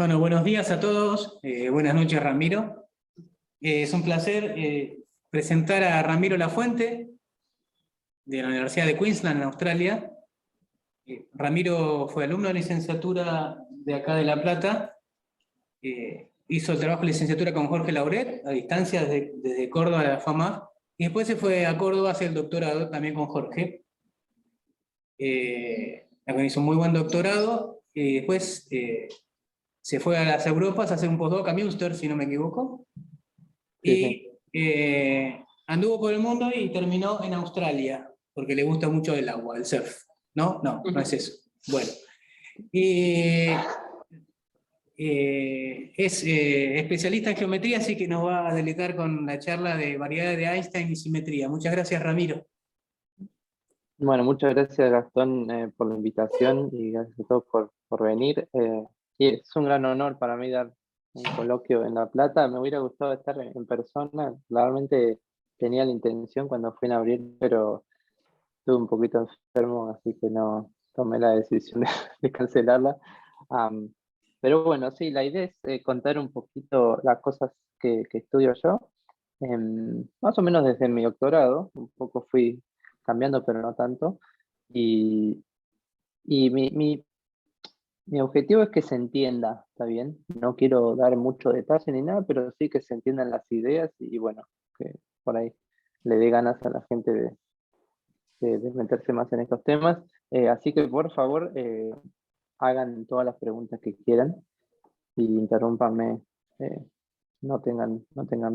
Bueno, buenos días a todos. Buenas noches, Ramiro. Es un placer presentar a Ramiro Lafuente, de la Universidad de Queensland, en Australia. Ramiro fue alumno de licenciatura de acá de La Plata. Hizo el trabajo de licenciatura con Jorge Lauret, a distancia desde Córdoba a la FAMA. Y después se fue a Córdoba a hacer el doctorado también con Jorge. Hizo un muy buen doctorado. Y después se fue a las Europas a hacer un postdoc a Münster, si no me equivoco. Sí, sí. Y anduvo por el mundo y terminó en Australia, porque le gusta mucho el agua, el surf. ¿No? No, no es eso. Bueno. Y es especialista en geometría, así que nos va a deleitar con la charla de variedades de Einstein y simetría. Muchas gracias, Ramiro. Bueno, muchas gracias Gastón por la invitación y gracias a todos por venir. Y es un gran honor para mí dar un coloquio en La Plata. Me hubiera gustado estar en persona. Realmente tenía la intención cuando fui en abril, pero estuve un poquito enfermo, así que no tomé la decisión de cancelarla. Am, pero bueno, sí, la idea es contar un poquito las cosas que estudio yo. Más o menos desde mi doctorado, un poco fui cambiando, pero no tanto. Y, y mi objetivo es que se entienda, ¿está bien? No quiero dar mucho detalle ni nada, pero sí que se entiendan las ideas y bueno, que por ahí le dé ganas a la gente de meterse más en estos temas. Así que por favor, hagan todas las preguntas que quieran y interrúmpanme. eh, no tengan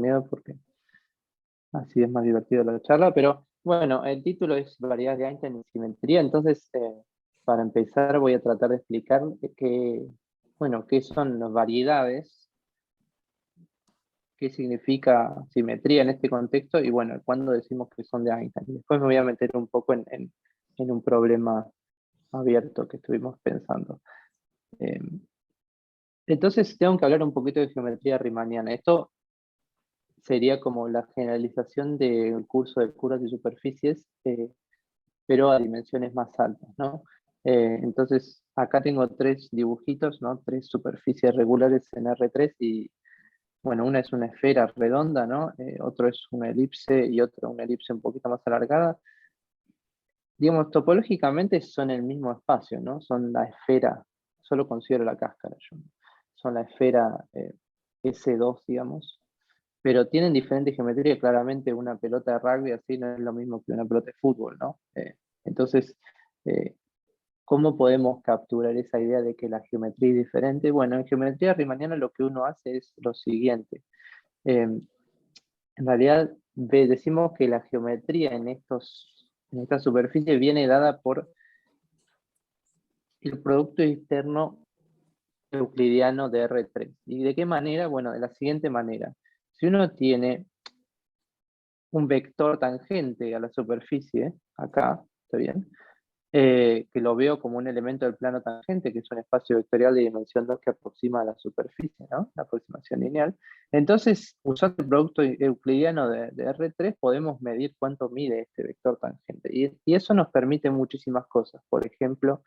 miedo porque así es más divertido la charla, pero bueno, el título es Variedades de Einstein y simetría, entonces para empezar voy a tratar de explicar qué son las variedades, qué significa simetría en este contexto y bueno, cuándo decimos que son de Einstein. Después me voy a meter un poco en un problema abierto que estuvimos pensando. Eh, entonces tengo que hablar un poquito de geometría riemanniana. Esto sería como la generalización del curso de curvas y superficies, pero a dimensiones más altas, ¿no? Entonces, acá tengo tres dibujitos, ¿no? Tres superficies regulares en R3 y, bueno, una es una esfera redonda, ¿no? Otro es una elipse y otro una elipse un poquito más alargada. Digamos, topológicamente son el mismo espacio, ¿no? Son la esfera, solo considero la cáscara yo. Son la esfera S2, digamos, pero tienen diferentes geometrías. Claramente una pelota de rugby así no es lo mismo que una pelota de fútbol, ¿no? Entonces, eh, ¿cómo podemos capturar esa idea de que la geometría es diferente? Bueno, en geometría riemanniana lo que uno hace es lo siguiente. En realidad decimos que la geometría en esta superficie viene dada por el producto externo euclidiano de R3. ¿Y de qué manera? Bueno, de la siguiente manera. Si uno tiene un vector tangente a la superficie, acá, ¿está bien? Que lo veo como un elemento del plano tangente, que es un espacio vectorial de dimensión 2 que aproxima a la superficie, ¿no? La aproximación lineal. Entonces, usando el producto euclidiano de R3, podemos medir cuánto mide este vector tangente. Y eso nos permite muchísimas cosas. Por ejemplo,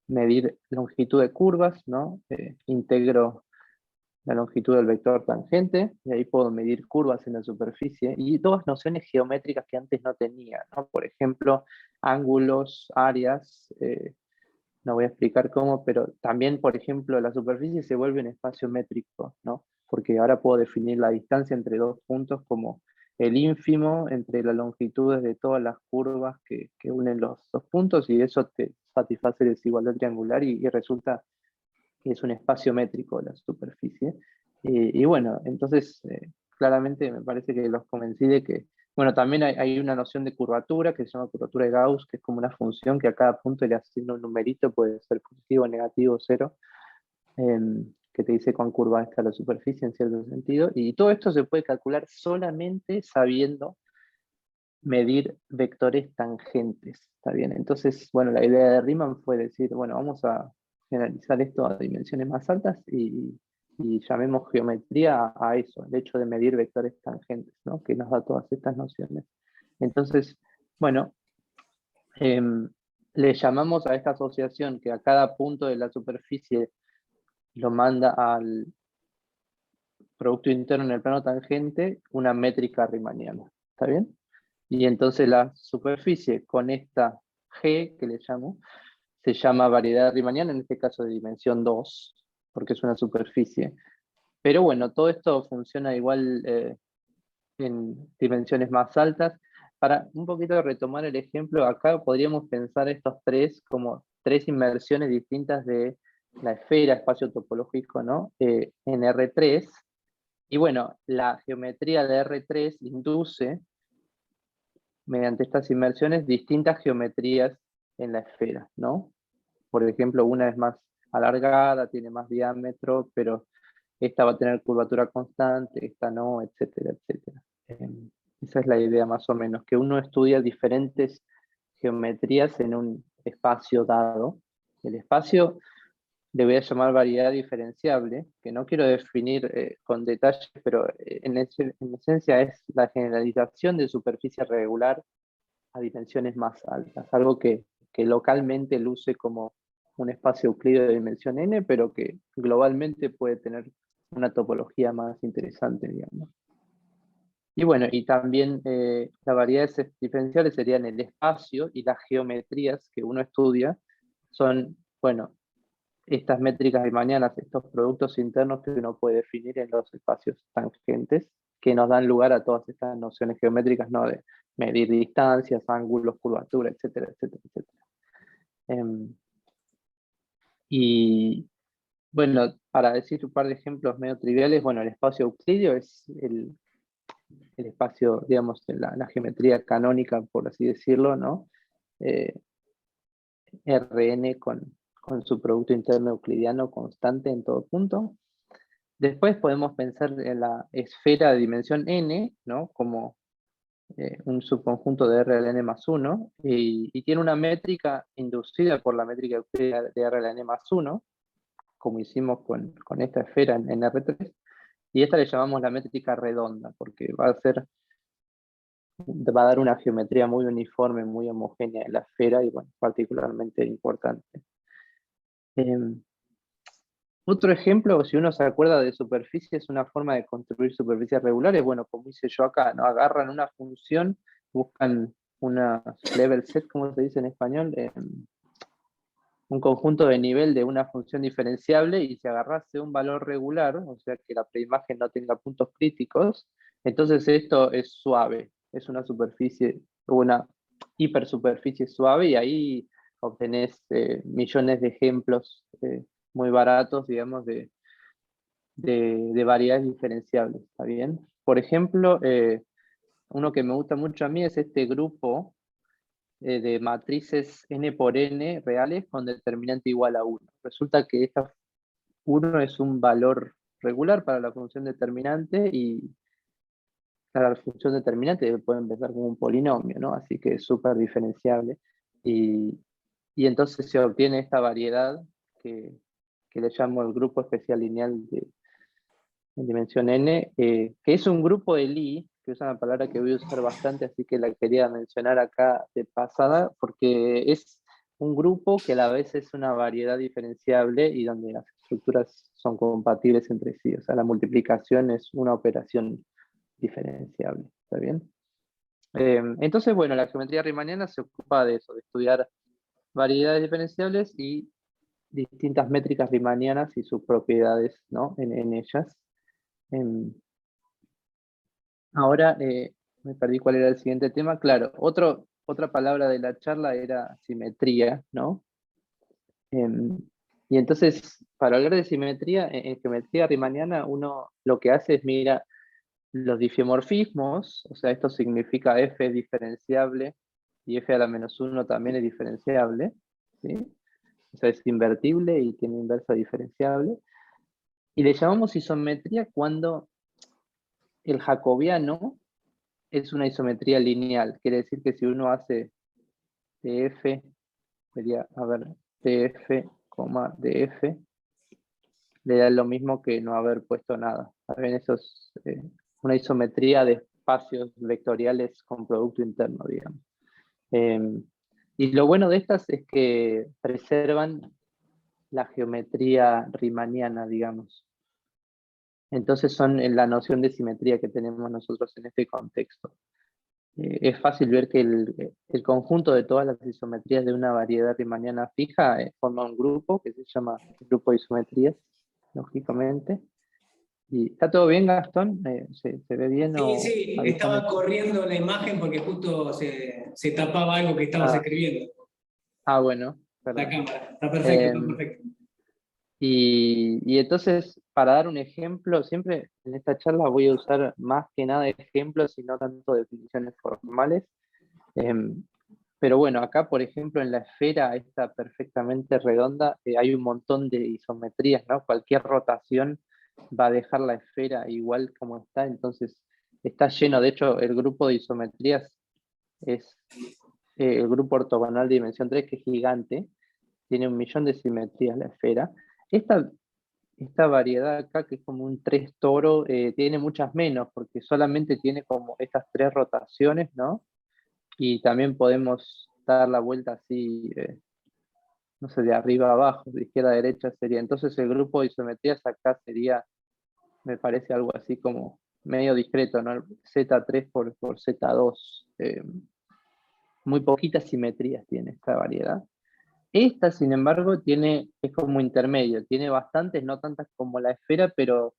medir longitud de curvas, ¿no? Integro la longitud del vector tangente, y ahí puedo medir curvas en la superficie, y todas nociones geométricas que antes no tenía, ¿no? Por ejemplo, ángulos, áreas, no voy a explicar cómo, pero también, por ejemplo, la superficie se vuelve un espacio métrico, ¿no? Porque ahora puedo definir la distancia entre dos puntos como el ínfimo entre las longitudes de todas las curvas que unen los dos puntos, y eso te satisface la desigualdad triangular y resulta que es un espacio métrico la superficie. Y bueno, entonces claramente me parece que los convencí de que, bueno, también hay una noción de curvatura que se llama curvatura de Gauss, que es como una función que a cada punto le asigna un numerito, puede ser positivo, negativo, cero, que te dice cuán curva está la superficie en cierto sentido. Y todo esto se puede calcular solamente sabiendo medir vectores tangentes, ¿está bien? Entonces, bueno, la idea de Riemann fue decir, bueno, vamos a generalizar esto a dimensiones más altas y llamemos geometría a eso, el hecho de medir vectores tangentes, ¿no? Que nos da todas estas nociones. Entonces, bueno, le llamamos a esta asociación que a cada punto de la superficie lo manda al producto interno en el plano tangente una métrica riemanniana. ¿Está bien? Y entonces la superficie con esta G, que le llamo, se llama variedad riemanniana, en este caso de dimensión 2, porque es una superficie. Pero bueno, todo esto funciona igual en dimensiones más altas. Para un poquito retomar el ejemplo, acá podríamos pensar estos tres como tres inmersiones distintas de la esfera, espacio topológico, ¿no? En R3. Y bueno, la geometría de R3 induce, mediante estas inmersiones, distintas geometrías en la esfera, ¿no? Por ejemplo, una es más alargada, tiene más diámetro, pero esta va a tener curvatura constante, esta no, etcétera, etcétera. Esa es la idea más o menos, que uno estudia diferentes geometrías en un espacio dado. El espacio le voy a llamar variedad diferenciable, que no quiero definir con detalles, pero en esencia es la generalización de superficie regular a dimensiones más altas, algo que localmente luce como un espacio euclídeo de dimensión n, pero que globalmente puede tener una topología más interesante, digamos. Y bueno, y también las variedades diferenciales serían el espacio y las geometrías que uno estudia son, bueno, estas métricas riemannianas, estos productos internos que uno puede definir en los espacios tangentes, que nos dan lugar a todas estas nociones geométricas, ¿no? De medir distancias, ángulos, curvatura, etcétera, etcétera, etcétera. Y bueno, para decir un par de ejemplos medio triviales, bueno, el espacio euclidio es el espacio, digamos, de la geometría canónica, por así decirlo, ¿no? Rn con su producto interno euclidiano constante en todo punto. Después podemos pensar en la esfera de dimensión n, ¿no? Como un subconjunto de R a la n más 1, y tiene una métrica inducida por la métrica euclídea de R a la n más 1, como hicimos con esta esfera en R3, y esta le llamamos la métrica redonda, porque va a dar una geometría muy uniforme, muy homogénea en la esfera, y bueno, particularmente importante. Otro ejemplo, si uno se acuerda de superficie, es una forma de construir superficies regulares, bueno, como hice yo acá, ¿no? Agarran una función, buscan una level set, como se dice en español, un conjunto de nivel de una función diferenciable, y si agarrase un valor regular, o sea que la preimagen no tenga puntos críticos, entonces esto es suave, es una superficie, una hipersuperficie suave, y ahí obtenés millones de ejemplos muy baratos, digamos, de variedades diferenciables, ¿está bien? Por ejemplo, uno que me gusta mucho a mí es este grupo de matrices n por n reales con determinante igual a 1. Resulta que esta 1 es un valor regular para la función determinante, y la función determinante puede empezar como un polinomio, ¿no? Así que es súper diferenciable. Y entonces se obtiene esta variedad que le llamo el grupo especial lineal en dimensión n, que es un grupo de Lie, que es una palabra que voy a usar bastante, así que la quería mencionar acá de pasada, porque es un grupo que a la vez es una variedad diferenciable y donde las estructuras son compatibles entre sí. O sea, la multiplicación es una operación diferenciable. ¿Está bien? Entonces, bueno, la geometría riemanniana se ocupa de eso, de estudiar variedades diferenciables y distintas métricas riemannianas y sus propiedades, ¿no? en ellas. Ahora me perdí cuál era el siguiente tema. Claro, otra palabra de la charla era simetría, ¿no? Y entonces, para hablar de simetría, en geometría riemanniana uno lo que hace es mira los difeomorfismos, o sea, esto significa f es diferenciable y f a la menos 1 también es diferenciable, ¿sí? O sea, es invertible y tiene inversa diferenciable. Y le llamamos isometría cuando el jacobiano es una isometría lineal. Quiere decir que si uno hace df, sería, a ver, df, df, le da lo mismo que no haber puesto nada. ¿Saben? Eso es una isometría de espacios vectoriales con producto interno, digamos. Y lo bueno de estas es que preservan la geometría riemanniana, digamos. Entonces son la noción de simetría que tenemos nosotros en este contexto. Es fácil ver que el conjunto de todas las isometrías de una variedad riemanniana fija forma un grupo que se llama grupo de isometrías, lógicamente. ¿Y está todo bien, Gastón? ¿Se ve bien Sí, o sí, avísame? estaba corriendo la imagen porque justo se tapaba algo que estabas Ah, escribiendo. bueno, La perdón. cámara. Está perfecto, está Em, perfecto. y entonces, para dar un ejemplo, siempre en esta charla voy a usar más que nada ejemplos y no tanto definiciones formales. Em, pero bueno, acá, por ejemplo, en la esfera esta perfectamente redonda, hay un montón de isometrías, ¿no? Cualquier rotación va a dejar la esfera igual como está, entonces está lleno. De hecho, el grupo de isometrías es el grupo ortogonal de dimensión 3, que es gigante, tiene 1.000.000 de simetrías la esfera. Esta variedad acá, que es como un 3 toro, tiene muchas menos, porque solamente tiene como estas 3 rotaciones, ¿no? Y también podemos dar la vuelta así, no sé, de arriba a abajo, de izquierda a derecha sería. Entonces el grupo de isometrías acá sería, me parece algo así como medio discreto, ¿no? Z3 por Z2. Muy poquitas simetrías tiene esta variedad. Esta, sin embargo, es como intermedio, tiene bastantes, no tantas como la esfera, pero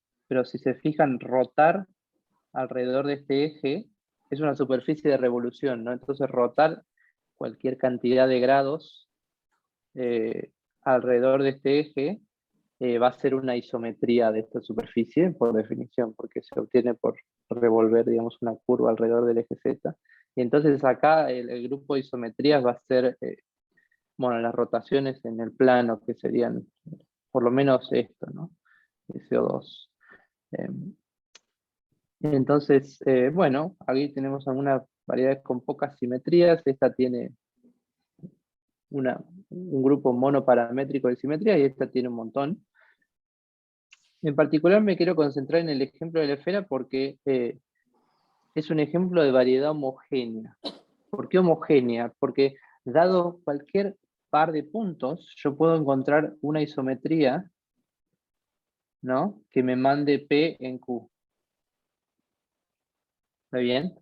si se fijan, rotar alrededor de este eje es una superficie de revolución, ¿no? Entonces rotar cualquier cantidad de grados alrededor de este eje va a ser una isometría de esta superficie, por definición, porque se obtiene por revolver, digamos, una curva alrededor del eje Z. Y entonces acá el grupo de isometrías va a ser, bueno, las rotaciones en el plano, que serían por lo menos esto, ¿no? SO2. Entonces, bueno, aquí tenemos algunas variedades con pocas simetrías. Esta tiene un grupo monoparamétrico de simetría y esta tiene un montón. En particular me quiero concentrar en el ejemplo de la esfera porque es un ejemplo de variedad homogénea. ¿Por qué homogénea? Porque dado cualquier par de puntos, yo puedo encontrar una isometría, ¿no? Que me mande P en Q. ¿Está bien?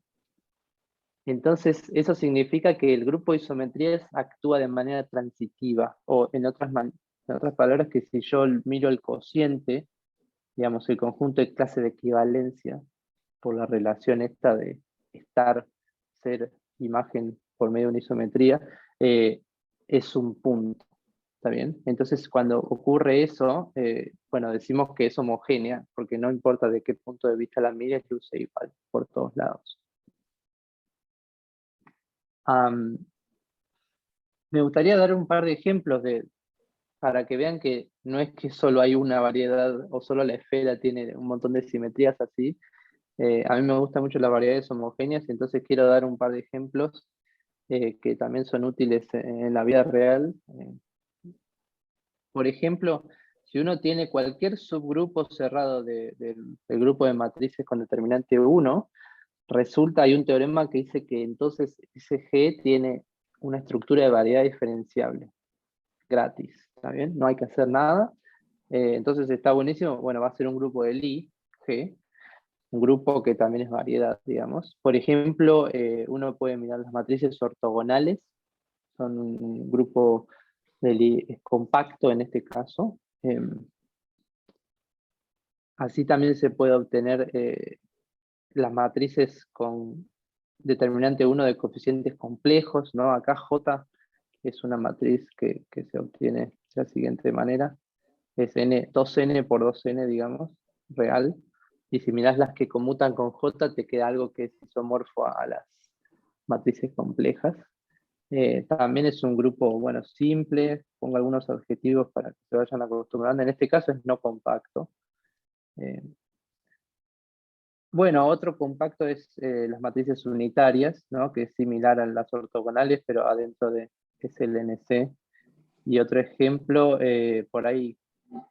Entonces, eso significa que el grupo de isometrías actúa de manera transitiva, o en otras palabras, que si yo miro el cociente, digamos, el conjunto de clase de equivalencia, por la relación esta de estar, ser, imagen por medio de una isometría, es un punto. ¿Está bien? Entonces, cuando ocurre eso, bueno, decimos que es homogénea, porque no importa de qué punto de vista la mires, luce igual por todos lados. Me gustaría dar un par de ejemplos para que vean que no es que solo hay una variedad o solo la esfera tiene un montón de simetrías así. A mí me gustan mucho las variedades homogéneas, entonces quiero dar un par de ejemplos que también son útiles en la vida real. Por ejemplo, si uno tiene cualquier subgrupo cerrado del grupo de matrices con determinante 1, resulta, hay un teorema que dice que entonces ese G tiene una estructura de variedad diferenciable, gratis, ¿está bien? No hay que hacer nada. Entonces está buenísimo. Bueno, va a ser un grupo de Lie, G, un grupo que también es variedad, digamos. Por ejemplo, uno puede mirar las matrices ortogonales, son un grupo de Lie compacto en este caso. Así también se puede obtener las matrices con determinante 1 de coeficientes complejos, ¿no? Acá J es una matriz que se obtiene de la siguiente manera. Es n, 2n por 2n, digamos, real. Y si mirás las que conmutan con J, te queda algo que es isomorfo a las matrices complejas. También es un grupo, bueno, simple. Pongo algunos adjetivos para que se vayan acostumbrando. En este caso es no compacto. Bueno, otro compacto es las matrices unitarias, ¿no? Que es similar a las ortogonales, pero adentro de SLNC. Y otro ejemplo, por ahí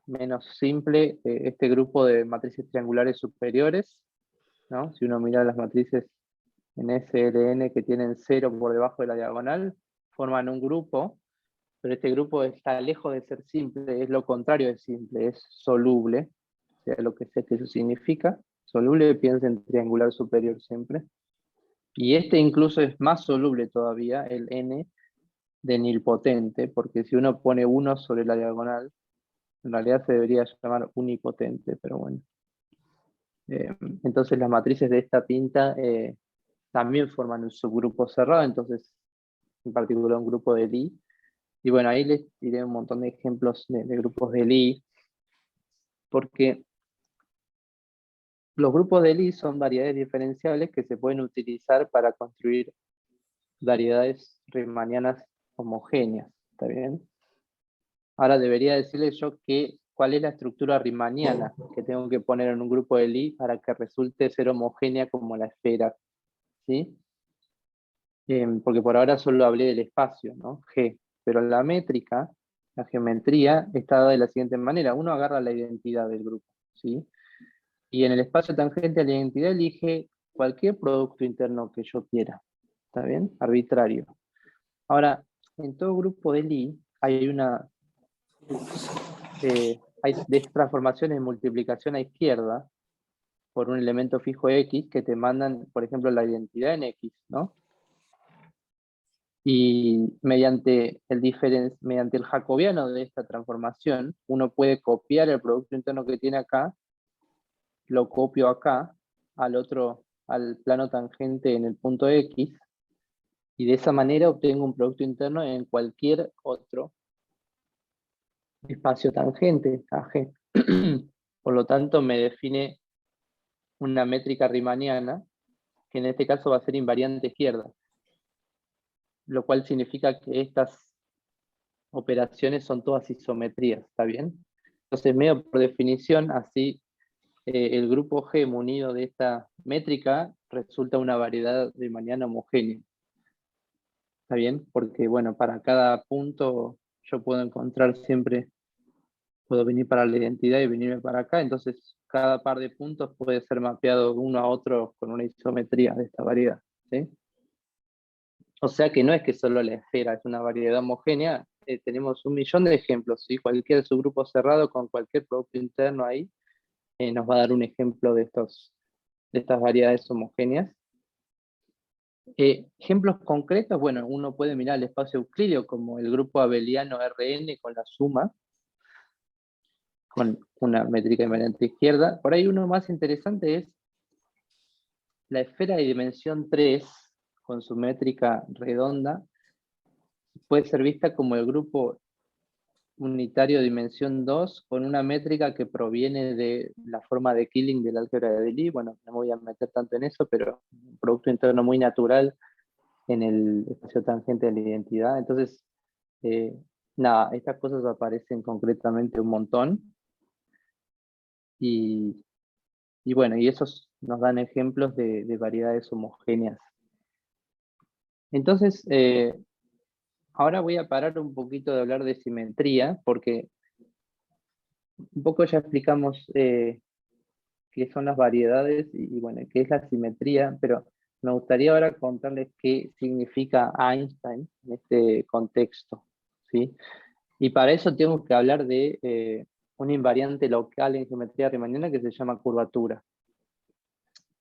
menos simple, este grupo de matrices triangulares superiores, ¿no? Si uno mira las matrices en SLN que tienen 0 por debajo de la diagonal, forman un grupo, pero este grupo está lejos de ser simple, es lo contrario de simple, es soluble, o sea, lo que sé que eso significa. Soluble, piensa en triangular superior siempre. Y este incluso es más soluble todavía, el n de nilpotente, porque si uno pone 1 sobre la diagonal, en realidad se debería llamar unipotente, pero bueno. Entonces las matrices de esta pinta también forman un subgrupo cerrado, entonces en particular un grupo de Lie. Y bueno, ahí les diré un montón de ejemplos de grupos de Lie, porque los grupos de Lie son variedades diferenciables que se pueden utilizar para construir variedades riemannianas homogéneas, ¿está bien? Ahora debería decirles yo cuál es la estructura riemanniana que tengo que poner en un grupo de Lie para que resulte ser homogénea como la esfera, ¿sí? Porque por ahora solo hablé del espacio, ¿no? G, pero la métrica, la geometría, está dada de la siguiente manera. Uno agarra la identidad del grupo, ¿sí? Y en el espacio tangente a la identidad elige cualquier producto interno que yo quiera, ¿está bien? Arbitrario. Ahora, en todo grupo de Lie hay hay transformaciones de multiplicación a izquierda por un elemento fijo X que te mandan, por ejemplo, la identidad en X, ¿no? Y mediante el jacobiano de esta transformación, uno puede copiar el producto interno que tiene acá, lo copio acá, al plano tangente en el punto X, y de esa manera obtengo un producto interno en cualquier otro espacio tangente, AG. Por lo tanto, me define una métrica riemanniana, que en este caso va a ser invariante izquierda, lo cual significa que estas operaciones son todas isometrías, ¿está bien? Entonces, medio por definición, así el grupo G munido de esta métrica resulta una variedad riemanniana homogénea. ¿Está bien? Porque, bueno, para cada punto yo puedo encontrar siempre, puedo venir para la identidad y venirme para acá, entonces cada par de puntos puede ser mapeado uno a otro con una isometría de esta variedad, ¿sí? O sea que no es que solo la esfera es una variedad homogénea, tenemos un millón de ejemplos, ¿sí? Cualquier subgrupo cerrado con cualquier producto interno ahí nos va a dar un ejemplo de estas variedades homogéneas. Ejemplos concretos, bueno, uno puede mirar el espacio euclídeo como el grupo abeliano Rn con la suma, con una métrica invariante izquierda. Por ahí uno más interesante es la esfera de dimensión 3 con su métrica redonda, puede ser vista como el grupo unitario de dimensión 2 con una métrica que proviene de la forma de Killing del álgebra de Lie. Bueno, no me voy a meter tanto en eso, pero un producto interno muy natural en el espacio tangente de la identidad. Entonces, nada, estas cosas aparecen concretamente un montón. Y bueno, y esos nos dan ejemplos de variedades homogéneas. Entonces, ahora voy a parar un poquito de hablar de simetría, porque un poco ya explicamos qué son las variedades y bueno, qué es la simetría, pero me gustaría ahora contarles qué significa Einstein en este contexto, ¿sí? Y para eso tengo que hablar de un invariante local en geometría riemanniana que se llama curvatura,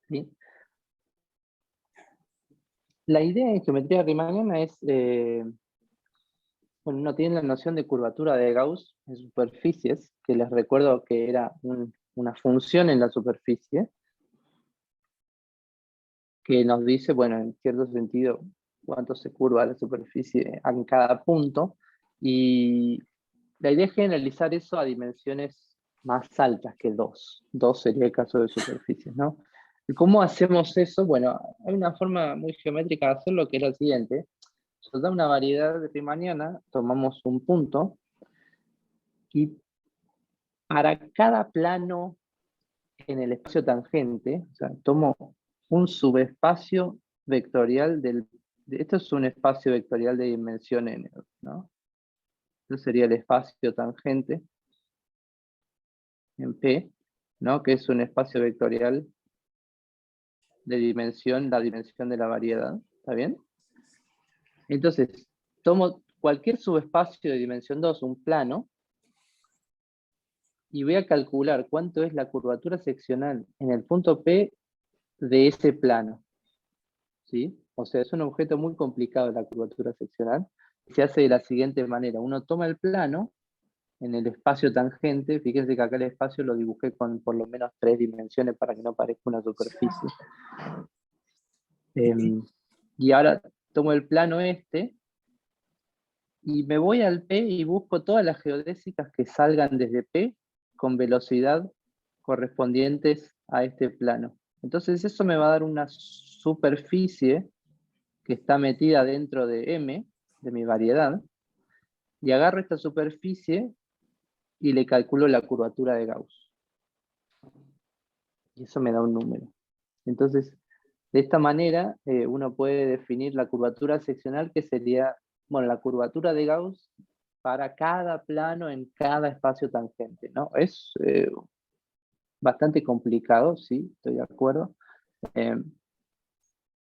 ¿sí? La idea en geometría riemanniana es, bueno, uno tiene la noción de curvatura de Gauss en superficies, que les recuerdo que era una función en la superficie, que nos dice, bueno, en cierto sentido, cuánto se curva la superficie en cada punto, y la idea es generalizar eso a dimensiones más altas que 2. 2 sería el caso de superficies, ¿no? ¿Y cómo hacemos eso? Bueno, hay una forma muy geométrica de hacerlo que es la siguiente. Nos da una variedad riemanniana, tomamos un punto, y para cada plano en el espacio tangente, o sea, tomo un subespacio vectorial esto es un espacio vectorial de dimensión n, ¿no? Esto sería el espacio tangente en P, ¿no? Que es un espacio vectorial de dimensión, la dimensión de la variedad, ¿está bien? Entonces, tomo cualquier subespacio de dimensión 2, un plano, y voy a calcular cuánto es la curvatura seccional en el punto P de ese plano. ¿Sí? O sea, es un objeto muy complicado la curvatura seccional. Se hace de la siguiente manera. Uno toma el plano en el espacio tangente. Fíjense que acá el espacio lo dibujé con por lo menos 3 dimensiones para que no parezca una superficie. Y ahora tomo el plano este y me voy al P y busco todas las geodésicas que salgan desde P con velocidad correspondientes a este plano. Entonces eso me va a dar una superficie que está metida dentro de M, de mi variedad, y agarro esta superficie y le calculo la curvatura de Gauss. Y eso me da un número. Entonces, de esta manera, uno puede definir la curvatura seccional, que sería, bueno, la curvatura de Gauss para cada plano en cada espacio tangente, ¿no? Es bastante complicado, sí, estoy de acuerdo.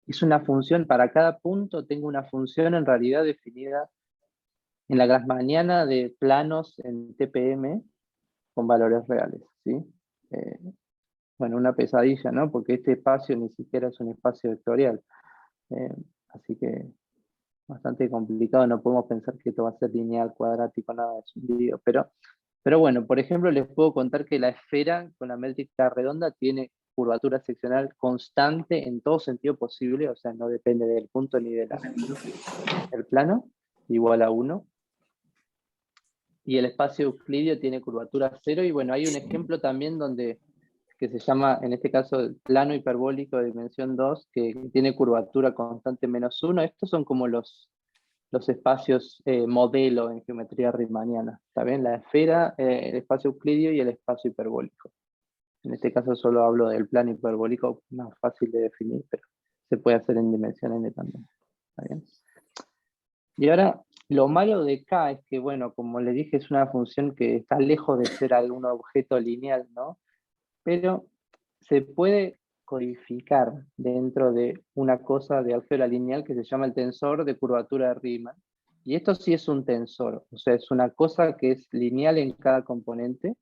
Es una función, para cada punto tengo una función en realidad definida en la Grassmanniana de planos en TPM con valores reales, ¿sí? Bueno, una pesadilla, ¿no? Porque este espacio ni siquiera es un espacio vectorial. Así que bastante complicado, no podemos pensar que esto va a ser lineal, cuadrático, nada, es un lío. Pero bueno, por ejemplo, les puedo contar que la esfera con la métrica redonda tiene curvatura seccional constante en todo sentido posible, o sea, no depende del punto ni del plano, igual a 1. Y el espacio euclidio tiene curvatura 0, y bueno, hay un ejemplo también que se llama, en este caso, el plano hiperbólico de dimensión 2, que tiene curvatura constante -1. Estos son como los espacios modelo en geometría riemanniana, ¿está bien? La esfera, el espacio euclidio y el espacio hiperbólico. En este caso solo hablo del plano hiperbólico, más fácil de definir, pero se puede hacer en dimensión n también, ¿está bien? Y ahora, lo malo de K es que, bueno, como le dije, es una función que está lejos de ser algún objeto lineal, ¿no? Pero se puede codificar dentro de una cosa de álgebra lineal que se llama el tensor de curvatura de Riemann. Y esto sí es un tensor, o sea, es una cosa que es lineal en cada componente.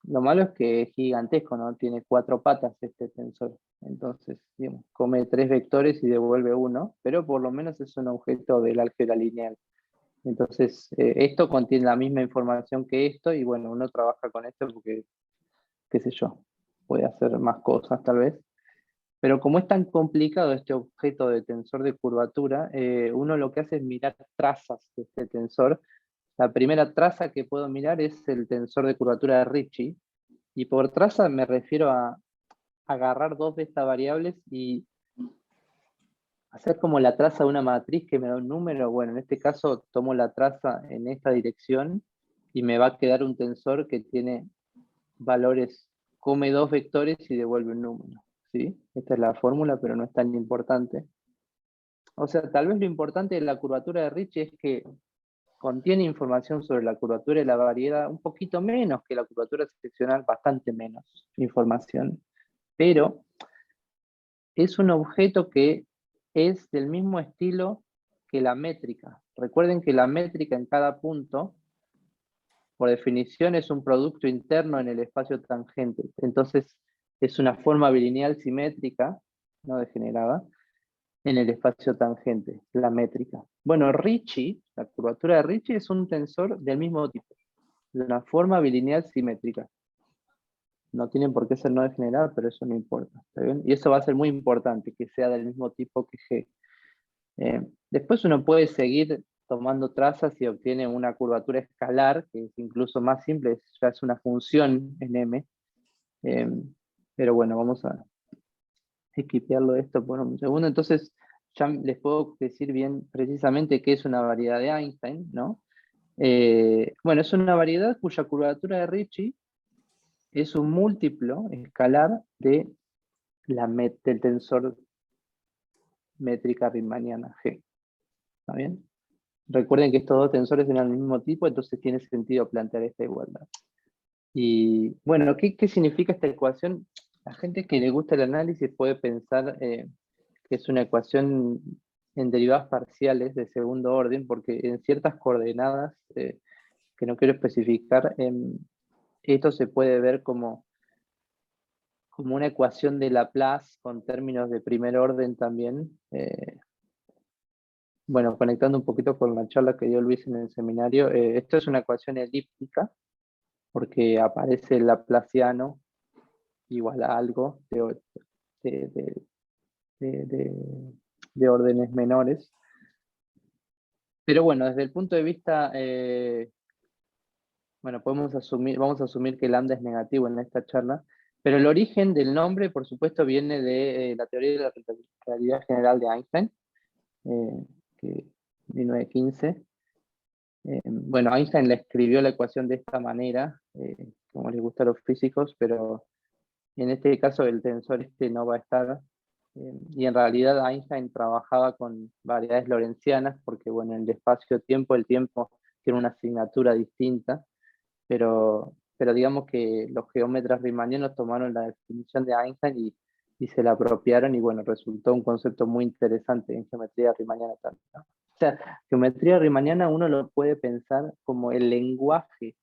Lo malo es que es gigantesco, ¿no? Tiene 4 patas este tensor. Entonces, digamos, come 3 vectores y devuelve 1, pero por lo menos es un objeto del álgebra lineal. Entonces, esto contiene la misma información que esto, y bueno, uno trabaja con esto porque, qué sé yo, puede hacer más cosas tal vez. Pero como es tan complicado este objeto de tensor de curvatura, uno lo que hace es mirar trazas de este tensor. La primera traza que puedo mirar es el tensor de curvatura de Ricci, y por traza me refiero a agarrar 2 de estas variables y hacer como la traza de una matriz que me da un número. Bueno, en este caso tomo la traza en esta dirección y me va a quedar un tensor que tiene valores, come 2 vectores y devuelve un número, ¿sí? Esta es la fórmula, pero no es tan importante. O sea, tal vez lo importante de la curvatura de Ricci es que contiene información sobre la curvatura de la variedad, un poquito menos que la curvatura seccional, bastante menos información, pero es un objeto que es del mismo estilo que la métrica. Recuerden que la métrica en cada punto, por definición, es un producto interno en el espacio tangente. Entonces, es una forma bilineal simétrica, no degenerada, en el espacio tangente, la métrica. Bueno, Ricci, la curvatura de Ricci es un tensor del mismo tipo, de una forma bilineal simétrica. No tienen por qué ser no degenerada, pero eso no importa, ¿está bien? Y eso va a ser muy importante, que sea del mismo tipo que G. Después uno puede seguir tomando trazas y obtiene una curvatura escalar, que es incluso más simple, ya es una función en M. Pero bueno, vamos a esquipearlo esto por un segundo. Entonces, ya les puedo decir bien precisamente qué es una variedad de Einstein, ¿no? Bueno, es una variedad cuya curvatura de Ricci es un múltiplo escalar del tensor métrica riemanniana G. ¿Está bien? Recuerden que estos dos tensores eran del mismo tipo, entonces tiene sentido plantear esta igualdad. Y bueno, ¿qué significa esta ecuación? La gente que le gusta el análisis puede pensar que es una ecuación en derivadas parciales de segundo orden, porque en ciertas coordenadas que no quiero especificar, esto se puede ver como una ecuación de Laplace con términos de primer orden también. Bueno, conectando un poquito con la charla que dio Luis en el seminario, esto es una ecuación elíptica, porque aparece el laplaciano igual a algo de, de- de- de- de órdenes menores. Pero bueno, desde el punto de vista, bueno, vamos a asumir que lambda es negativo en esta charla, pero el origen del nombre, por supuesto, viene de la teoría de la relatividad general de Einstein, que 1915. Bueno, Einstein le escribió la ecuación de esta manera, como les gusta a los físicos, pero en este caso el tensor este no va a estar. Y en realidad Einstein trabajaba con variedades lorentzianas, porque bueno, en el espacio-tiempo, el tiempo tiene una asignatura distinta, pero digamos que los geómetras riemannianos tomaron la definición de Einstein y se la apropiaron, y bueno, resultó un concepto muy interesante en geometría riemanniana también, ¿no? O sea, geometría riemanniana uno lo puede pensar como el lenguaje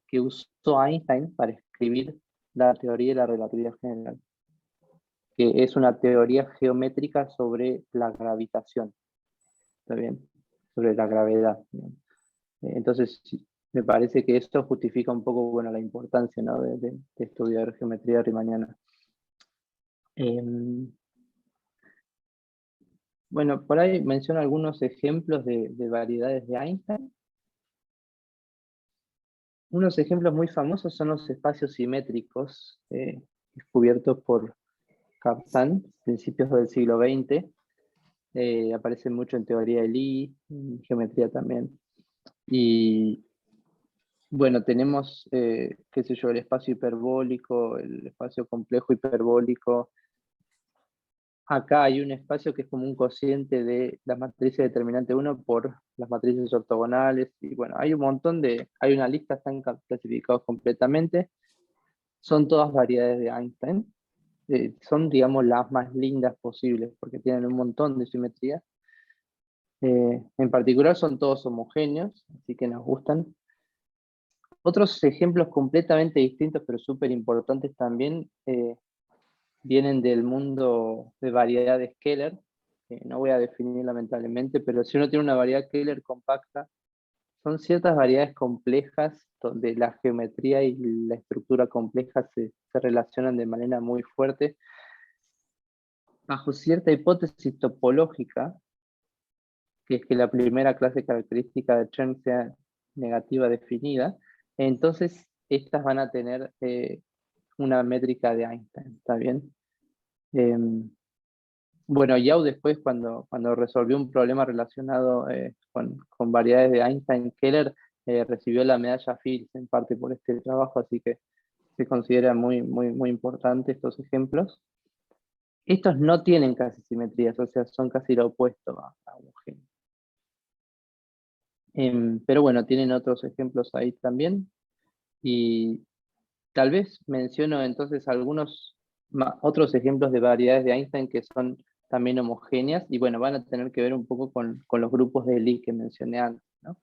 que usó Einstein para escribir la teoría de la relatividad general, que es una teoría geométrica sobre la gravitación, ¿está bien? Sobre la gravedad, ¿no? Entonces, sí, me parece que esto justifica un poco, bueno, la importancia, ¿no? de estudiar geometría riemanniana. Bueno, por ahí menciono algunos ejemplos de variedades de Einstein. Unos ejemplos muy famosos son los espacios simétricos descubiertos por Captain, principios del siglo XX. Aparecen mucho en teoría de Lie, en geometría también. Y bueno, tenemos, qué sé yo, el espacio hiperbólico, el espacio complejo hiperbólico. Acá hay un espacio que es como un cociente de las matrices determinante 1 por las matrices ortogonales. Y bueno, hay un montón hay una lista, están clasificados completamente. Son todas variedades de Einstein. Son, digamos, las más lindas posibles porque tienen un montón de simetrías. En particular son todos homogéneos, así que nos gustan. Otros ejemplos completamente distintos, pero súper importantes también, vienen del mundo de variedad de Keller, que no voy a definir lamentablemente, pero si uno tiene una variedad Keller compacta, son ciertas variedades complejas donde la geometría y la estructura compleja se relacionan de manera muy fuerte bajo cierta hipótesis topológica, que es que la primera clase característica de Chern sea negativa definida. Entonces estas van a tener una métrica de Einstein, ¿está bien? Bueno, Yau después, cuando resolvió un problema relacionado con variedades de Einstein-Keller, recibió la medalla Fields en parte por este trabajo, así que se considera muy, muy, muy importante estos ejemplos. Estos no tienen casi simetrías, o sea, son casi lo opuesto a homogéneo. Pero bueno, tienen otros ejemplos ahí también. Y tal vez menciono entonces algunos otros ejemplos de variedades de Einstein que son también homogéneas, y bueno, van a tener que ver un poco con los grupos de Lie que mencioné antes, ¿no?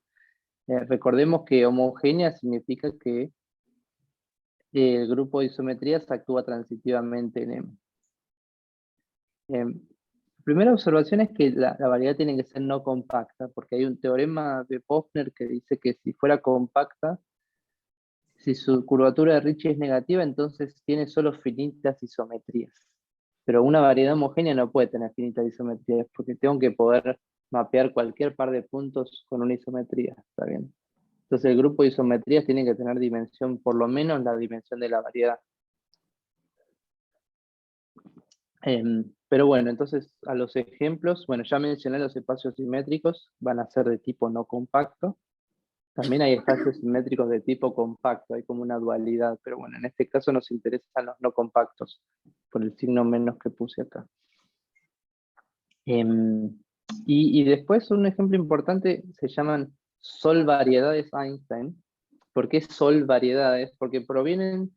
Recordemos que homogénea significa que el grupo de isometrías actúa transitivamente en M. Primera observación es que la variedad tiene que ser no compacta, porque hay un teorema de Posner que dice que si fuera compacta, si su curvatura de Ricci es negativa, entonces tiene solo finitas isometrías. Pero una variedad homogénea no puede tener finitas isometrías, porque tengo que poder mapear cualquier par de puntos con una isometría, ¿está bien? Entonces el grupo de isometrías tiene que tener dimensión, por lo menos la dimensión de la variedad. Pero bueno, entonces a los ejemplos, bueno, ya mencioné los espacios simétricos, van a ser de tipo no compacto. También hay espacios simétricos de tipo compacto, hay como una dualidad, pero bueno, en este caso nos interesan los no compactos, por el signo menos que puse acá. Y después un ejemplo importante se llaman solvariedades Einstein. ¿Por qué solvariedades? Porque provienen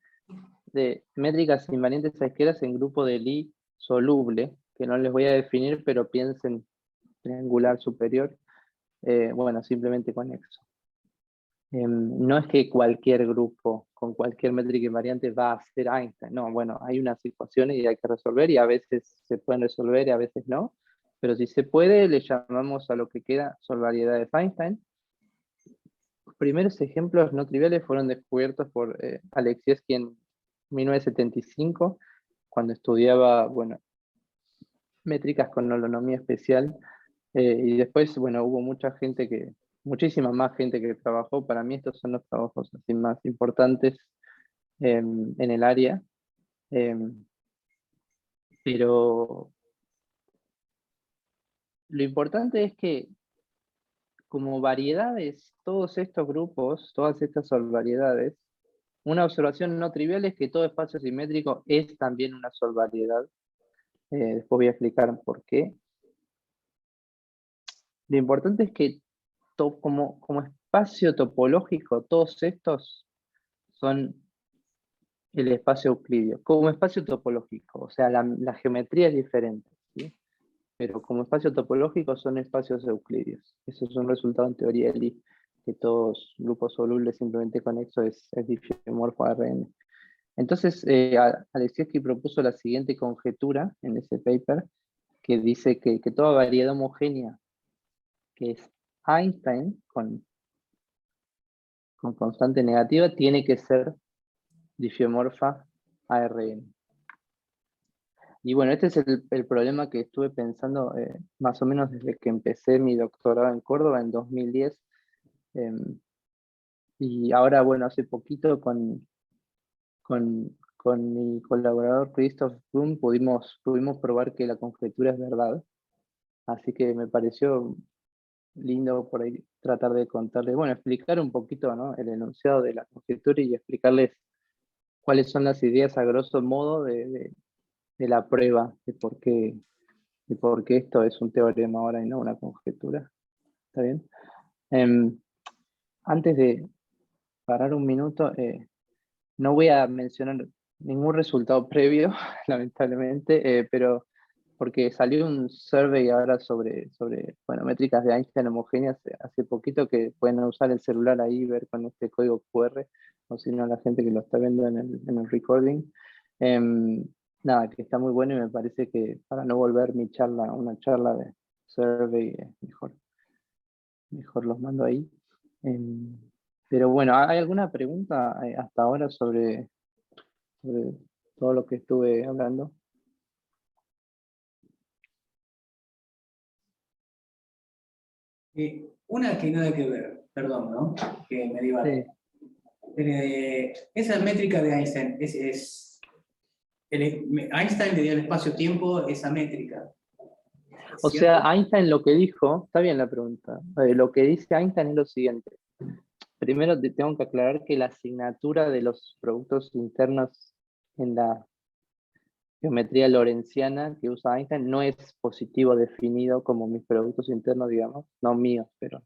de métricas invariantes a escalas en grupo de Lie soluble, que no les voy a definir, pero piensen triangular superior, bueno, simplemente conexo. No es que cualquier grupo con cualquier métrica invariante va a ser Einstein, no, bueno, hay unas ecuaciones y hay que resolver y a veces se pueden resolver y a veces no, pero si se puede le llamamos a lo que queda solvariedades Einstein. Los primeros ejemplos no triviales fueron descubiertos por Alexievski en 1975, cuando estudiaba, bueno, métricas con holonomía especial, y después, bueno, hubo muchísima más gente que trabajó. Para mí estos son los trabajos así más importantes en el área, pero lo importante es que como variedades, todos estos grupos, todas estas solvariedades, una observación no trivial es que todo espacio simétrico es también una solvariedad. Después voy a explicar por qué. Lo importante es que como espacio topológico, todos estos son el espacio euclidio, como espacio topológico, o sea, la geometría es diferente, ¿sí? Pero como espacio topológico son espacios euclidios. Eso es un resultado en teoría de Lie, que todos grupos solubles simplemente conexos es diffeomorfo a Rn. Entonces, Alexievski propuso la siguiente conjetura en ese paper, que dice que toda variedad homogénea que es Einstein con constante negativa tiene que ser diffeomorfa a Rn. Y bueno, este es el problema que estuve pensando más o menos desde que empecé mi doctorado en Córdoba en 2010. Y ahora, bueno, hace poquito con mi colaborador Christoph Blum pudimos probar que la conjetura es verdad. Así que me pareció lindo por ahí tratar de contarles, bueno, explicar un poquito, ¿no?, el enunciado de la conjetura y explicarles cuáles son las ideas a grosso modo de la prueba, de por qué esto es un teorema ahora y no una conjetura. ¿Está bien? Antes de parar un minuto, no voy a mencionar ningún resultado previo, lamentablemente, pero porque salió un survey ahora sobre bueno, métricas de Einstein homogéneas hace poquito, que pueden usar el celular ahí y ver con este código QR, o si no, la gente que lo está viendo en el recording. Nada, que está muy bueno y me parece que para no volver mi charla, una charla de survey, mejor los mando ahí. Pero bueno, ¿hay alguna pregunta hasta ahora sobre todo lo que estuve hablando? Una que nada que ver, perdón, ¿no? Que me divagué. Sí. Esa métrica de Einstein, Einstein le dio el espacio-tiempo esa métrica. O sea, Einstein lo que dijo, está bien la pregunta, lo que dice Einstein es lo siguiente. Primero tengo que aclarar que la asignatura de los productos internos en la geometría lorentziana que usa Einstein no es positivo definido como mis productos internos, digamos, no míos, pero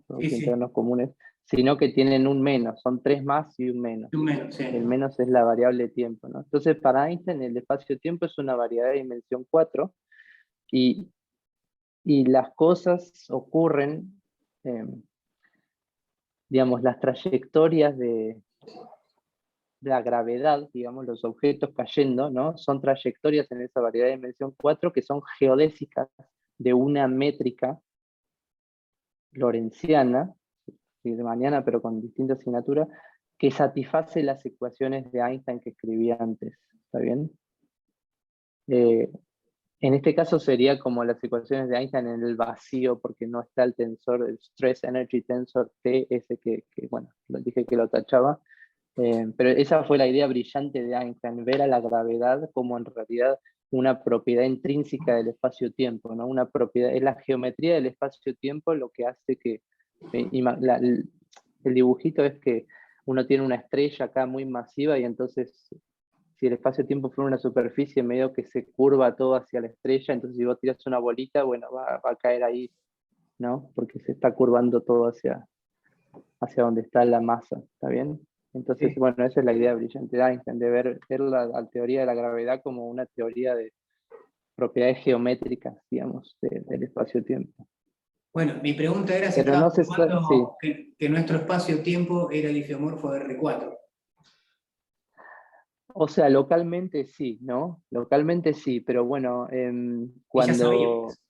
productos internos comunes, sino que tienen un menos, son 3 más y un menos. Un menos, sí. El menos es la variable tiempo, ¿no? Entonces, para Einstein el espacio-tiempo es una variedad de dimensión 4 y las cosas ocurren, digamos, las trayectorias de la gravedad, digamos, los objetos cayendo, ¿no? Son trayectorias en esa variedad de dimensión 4 que son geodésicas de una métrica lorentziana, de mañana, pero con distinta asignatura, que satisface las ecuaciones de Einstein que escribí antes. ¿Está bien? En este caso sería como las ecuaciones de Einstein en el vacío, porque no está el tensor, el Stress Energy Tensor T, ese que bueno, lo dije que lo tachaba. Pero esa fue la idea brillante de Einstein, ver a la gravedad como en realidad una propiedad intrínseca del espacio-tiempo, ¿no? Una propiedad, es la geometría del espacio-tiempo lo que hace que, el dibujito es que uno tiene una estrella acá muy masiva y entonces si el espacio-tiempo fuera una superficie medio que se curva todo hacia la estrella, entonces si vos tiras una bolita, bueno, va a caer ahí, ¿no? Porque se está curvando todo hacia donde está la masa, ¿está bien? Entonces, bueno, esa es la idea brillante de Einstein, de ver la teoría de la gravedad como una teoría propiedades geométricas, digamos, del espacio-tiempo. Bueno, mi pregunta era si Pero no estabas se sabe, sí. probando que nuestro espacio-tiempo era el ifiomorfo de R4. O sea, localmente sí, ¿no? Localmente sí, pero bueno, Y ya sabíamos.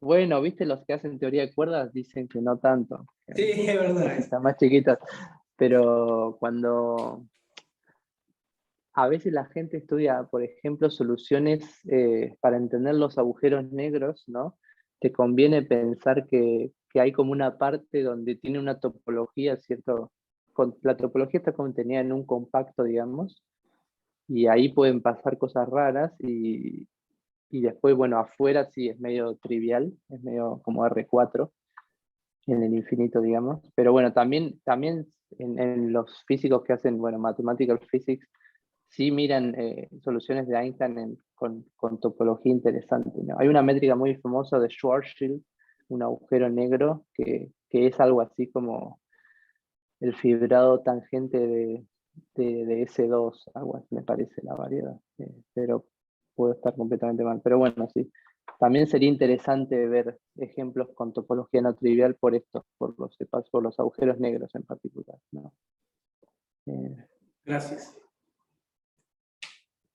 bueno, viste, los que hacen teoría de cuerdas dicen que no tanto, Sí, es verdad. cositas más chiquitas, pero cuando a veces la gente estudia, por ejemplo, soluciones para entender los agujeros negros, ¿no? Te conviene pensar que hay como una parte donde tiene una topología, ¿cierto? La topología está contenida en un compacto, digamos, y ahí pueden pasar cosas raras y después, bueno, afuera sí es medio trivial, es medio como R4 en el infinito, digamos, pero bueno, también en los físicos que hacen, bueno, mathematical physics, sí miran soluciones de Einstein con topología interesante, ¿no? Hay una métrica muy famosa de Schwarzschild, un agujero negro, que es algo así como el fibrado tangente de S2, algo así me parece la variedad, pero puedo estar completamente mal. Pero bueno, sí, también sería interesante ver ejemplos con topología no trivial por esto, por los agujeros negros en particular, ¿no? Gracias.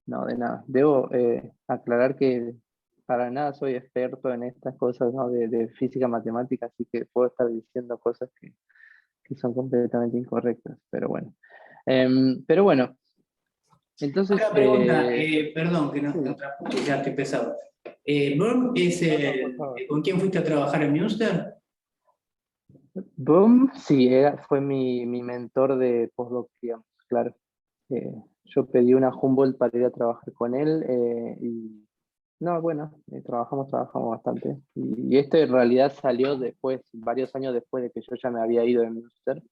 No, de nada. Debo aclarar que para nada soy experto en estas cosas, ¿no? de física matemática, así que puedo estar diciendo cosas que son completamente incorrectas, pero bueno. Pero bueno, entonces... Otra pregunta, perdón que sí. no transpuso, ya estoy pesado. ¿Bohm es No, no, por favor. con quién fuiste a trabajar en Münster? Boom, sí, fue mi mentor de postdoc, digamos, claro. Yo pedí una Humboldt para ir a trabajar con él y no, bueno, trabajamos bastante. Y esto en realidad salió después, varios años después de que yo ya me había ido de Münster.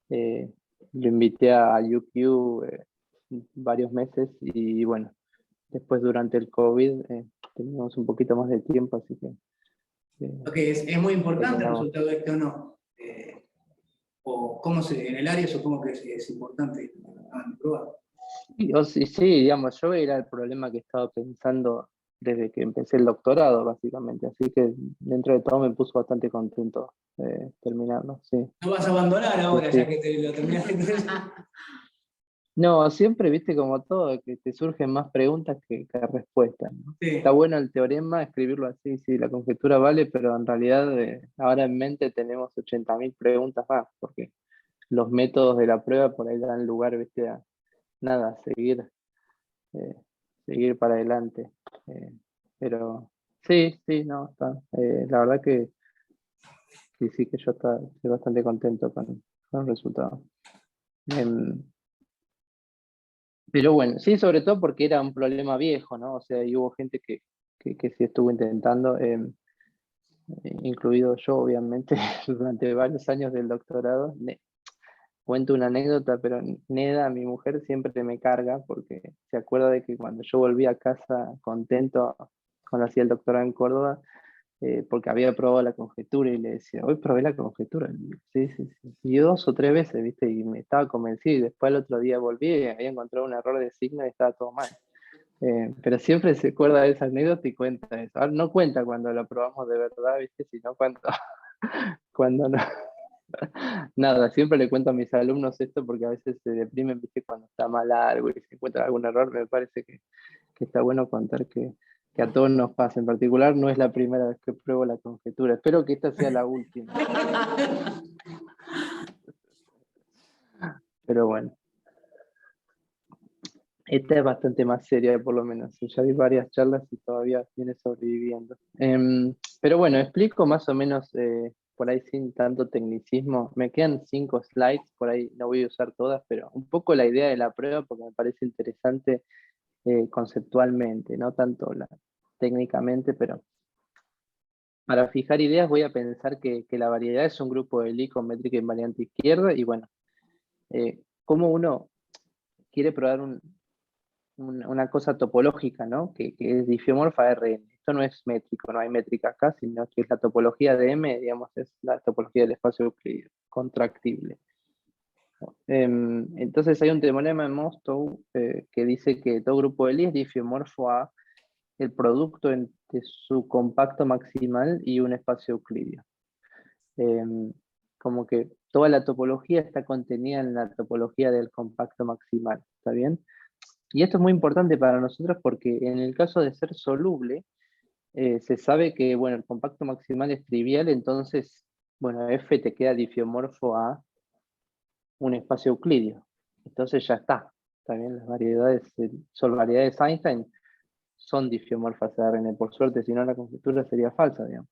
Eh, lo invité a UQ varios meses y bueno, después durante el COVID teníamos un poquito más de tiempo, así que Porque es muy importante el terminamos. resultado este o no. O cómo en el área supongo que es importante probar. Sí, sí, digamos, yo era el problema que estaba pensando desde que empecé el doctorado, básicamente. Así que dentro de todo me puso bastante contento terminarlo, sí. No vas a abandonar Sí, ahora ya sí. que te lo terminaste. No, siempre, viste, como todo, que te surgen más preguntas que respuestas, ¿no? Está Sí. bueno el teorema, escribirlo así, sí, la conjetura vale, pero en realidad ahora en mente tenemos 80.000 preguntas más, porque los métodos de la prueba por ahí dan lugar, viste, a nada, eh, seguir para adelante. Eh, pero sí, sí, no, está. La verdad que sí, que yo estoy bastante contento con el resultado. Em, pero bueno, sí, sobre todo porque era un problema viejo, ¿no? O sea, y hubo gente que sí estuvo intentando, incluido yo, obviamente, durante varios años del doctorado. Cuento una anécdota, pero Neda, mi mujer, siempre me carga porque se acuerda de que cuando yo volví a casa contento, cuando hacía el doctorado en Córdoba, porque había probado la conjetura y le decía, hoy probé la conjetura. Y digo, sí, sí, sí. Y 2 o 3 veces, ¿viste? Y me estaba convencido. Y después el otro día volví y había encontrado un error de signo y estaba todo mal. Pero siempre se acuerda de esa anécdota y cuenta eso. Ahora, no cuenta cuando lo probamos de verdad, ¿viste? Sino cuando no. Nada, siempre le cuento a mis alumnos esto porque a veces se deprimen, ¿viste? Cuando está mal algo y se encuentra algún error. Me parece que está bueno contar que a todos nos pasa. En particular, no es la primera vez que pruebo la conjetura. Espero que esta sea la última. Pero bueno, esta es bastante más seria, por lo menos. Ya vi varias charlas y todavía viene sobreviviendo. Pero bueno, explico más o menos, por ahí sin tanto tecnicismo. Me quedan 5 slides, por ahí no voy a usar todas, pero un poco la idea de la prueba, porque me parece interesante conceptualmente, no tanto técnicamente, pero para fijar ideas voy a pensar que la variedad es un grupo de Lie con métrica invariante izquierda y bueno, cómo uno quiere probar una cosa topológica, ¿no? Que es difiomorfa Rn. Esto no es métrico, no hay métrica acá, sino que es la topología de M, digamos, es la topología del espacio euclidiano, contractible. Entonces hay un teorema de Mostow que dice que todo grupo de Lie es difiomorfo a el producto entre su compacto maximal y un espacio euclidio. Como que toda la topología está contenida en la topología del compacto maximal, ¿está bien? Y esto es muy importante para nosotros porque en el caso de ser soluble, se sabe que, bueno, el compacto maximal es trivial, entonces, bueno, F te queda difiomorfo a un espacio euclidio. Entonces ya está bien, las variedades, son variedades Einstein, son difiomorfas a Rn, por suerte, si no la conjetura sería falsa, digamos.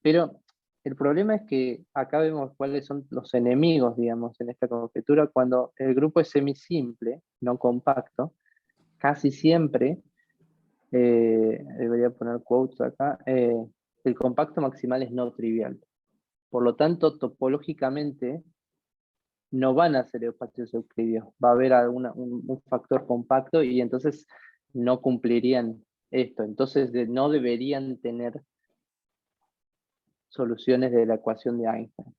Pero el problema es que acá vemos cuáles son los enemigos, digamos, en esta conjetura. Cuando el grupo es semisimple, no compacto, casi siempre, debería poner quotes acá, el compacto maximal es no trivial. Por lo tanto, topológicamente, no van a ser espacios euclidios. Va a haber un factor compacto y entonces no cumplirían esto. Entonces no deberían tener soluciones de la ecuación de Einstein,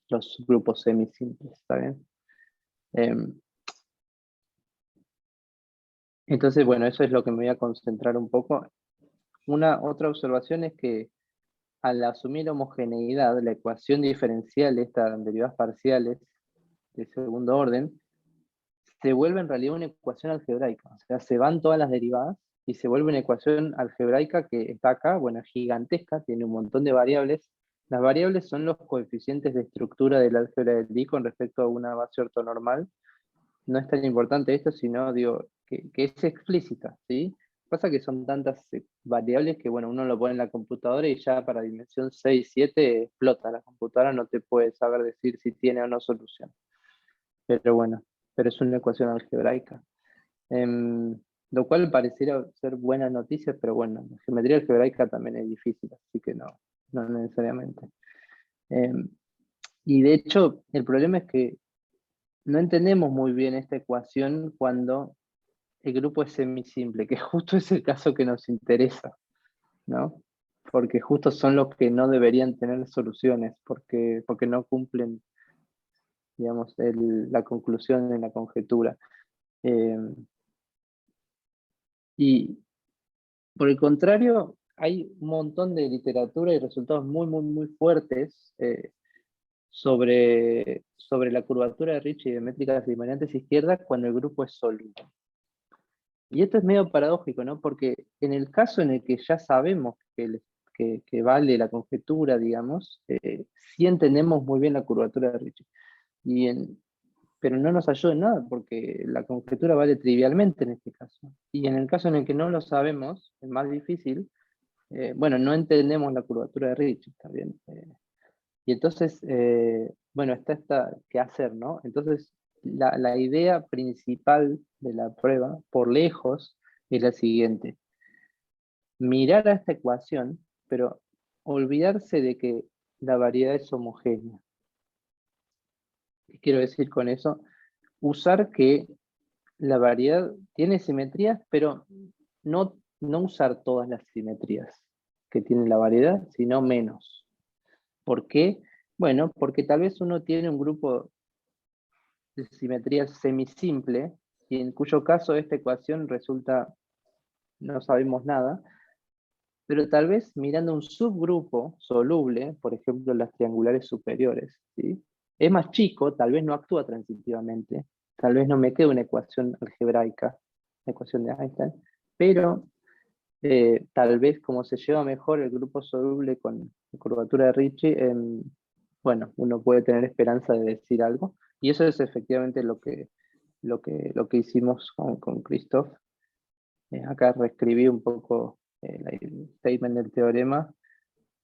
los grupos semisimples, ¿está bien? Entonces, bueno, eso es lo que me voy a concentrar un poco. Otra observación es que al asumir homogeneidad, la ecuación diferencial, esta en derivadas parciales de segundo orden, se vuelve en realidad una ecuación algebraica. O sea, se van todas las derivadas y se vuelve una ecuación algebraica que está acá, bueno, gigantesca, tiene un montón de variables. Las variables son los coeficientes de estructura del álgebra de Lie con respecto a una base ortonormal. No es tan importante esto, sino digo, que es explícita, ¿sí? Pasa que son tantas variables que, bueno, uno lo pone en la computadora y ya para dimensión 6, 7 explota. La computadora no te puede saber decir si tiene o no solución. Pero bueno, pero es una ecuación algebraica. Lo cual pareciera ser buena noticia, pero bueno, la geometría algebraica también es difícil, así que no necesariamente. Y de hecho, el problema es que no entendemos muy bien esta ecuación cuando el grupo es semisimple, que justo es el caso que nos interesa, ¿no? Porque justo son los que no deberían tener soluciones, porque no cumplen, digamos, la conclusión en la conjetura. Y por el contrario, hay un montón de literatura y resultados muy fuertes sobre la curvatura de Ricci y de métricas invariantes izquierdas cuando el grupo es sólido. Y esto es medio paradójico, ¿no? Porque en el caso en el que ya sabemos que vale la conjetura, digamos, sí entendemos muy bien la curvatura de Ricci. Pero no nos ayuda en nada, porque la conjetura vale trivialmente en este caso. Y en el caso en el que no lo sabemos, es más difícil, bueno, no entendemos la curvatura de Ricci, ¿está bien? Y entonces, bueno, está qué hacer, ¿no? Entonces, la idea principal de la prueba, por lejos, es la siguiente. Mirar a esta ecuación, pero olvidarse de que la variedad es homogénea. ¿Qué quiero decir con eso? Usar que la variedad tiene simetrías, pero no usar todas las simetrías que tiene la variedad, sino menos. ¿Por qué? Bueno, porque tal vez uno tiene un grupo de simetría semisimple, y en cuyo caso esta ecuación resulta, no sabemos nada, pero tal vez mirando un subgrupo soluble, por ejemplo las triangulares superiores, ¿sí? Es más chico, tal vez no actúa transitivamente, tal vez no me queda una ecuación algebraica, la ecuación de Einstein, pero tal vez como se lleva mejor el grupo soluble con curvatura de Ricci, bueno, uno puede tener esperanza de decir algo, y eso es efectivamente lo que hicimos con Christoph. Acá reescribí un poco el statement del teorema,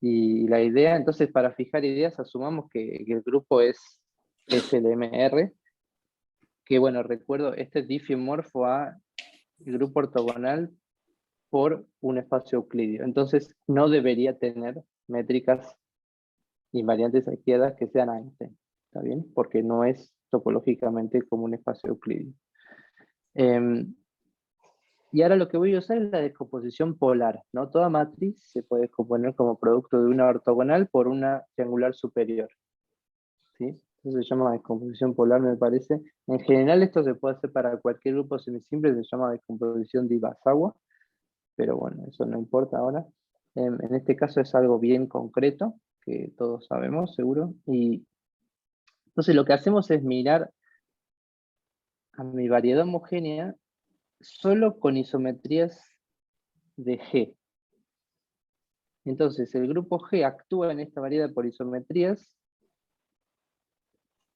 y la idea, entonces, para fijar ideas, asumamos que el grupo es SLMR, que bueno, recuerdo, este es difiomorfo a el grupo ortogonal por un espacio euclidio. Entonces, no debería tener métricas invariantes izquierdas que sean Einstein, ¿está bien? Porque no es topológicamente como un espacio euclidio. Y ahora lo que voy a usar es la descomposición polar, ¿no? Toda matriz se puede descomponer como producto de una ortogonal por una triangular superior, ¿sí? Eso se llama descomposición polar, me parece. En general esto se puede hacer para cualquier grupo semisimple, se llama descomposición de Iwasawa, pero bueno, eso no importa ahora. En este caso es algo bien concreto, que todos sabemos, seguro. Y entonces lo que hacemos es mirar a mi variedad homogénea solo con isometrías de G. Entonces el grupo G actúa en esta variedad por isometrías,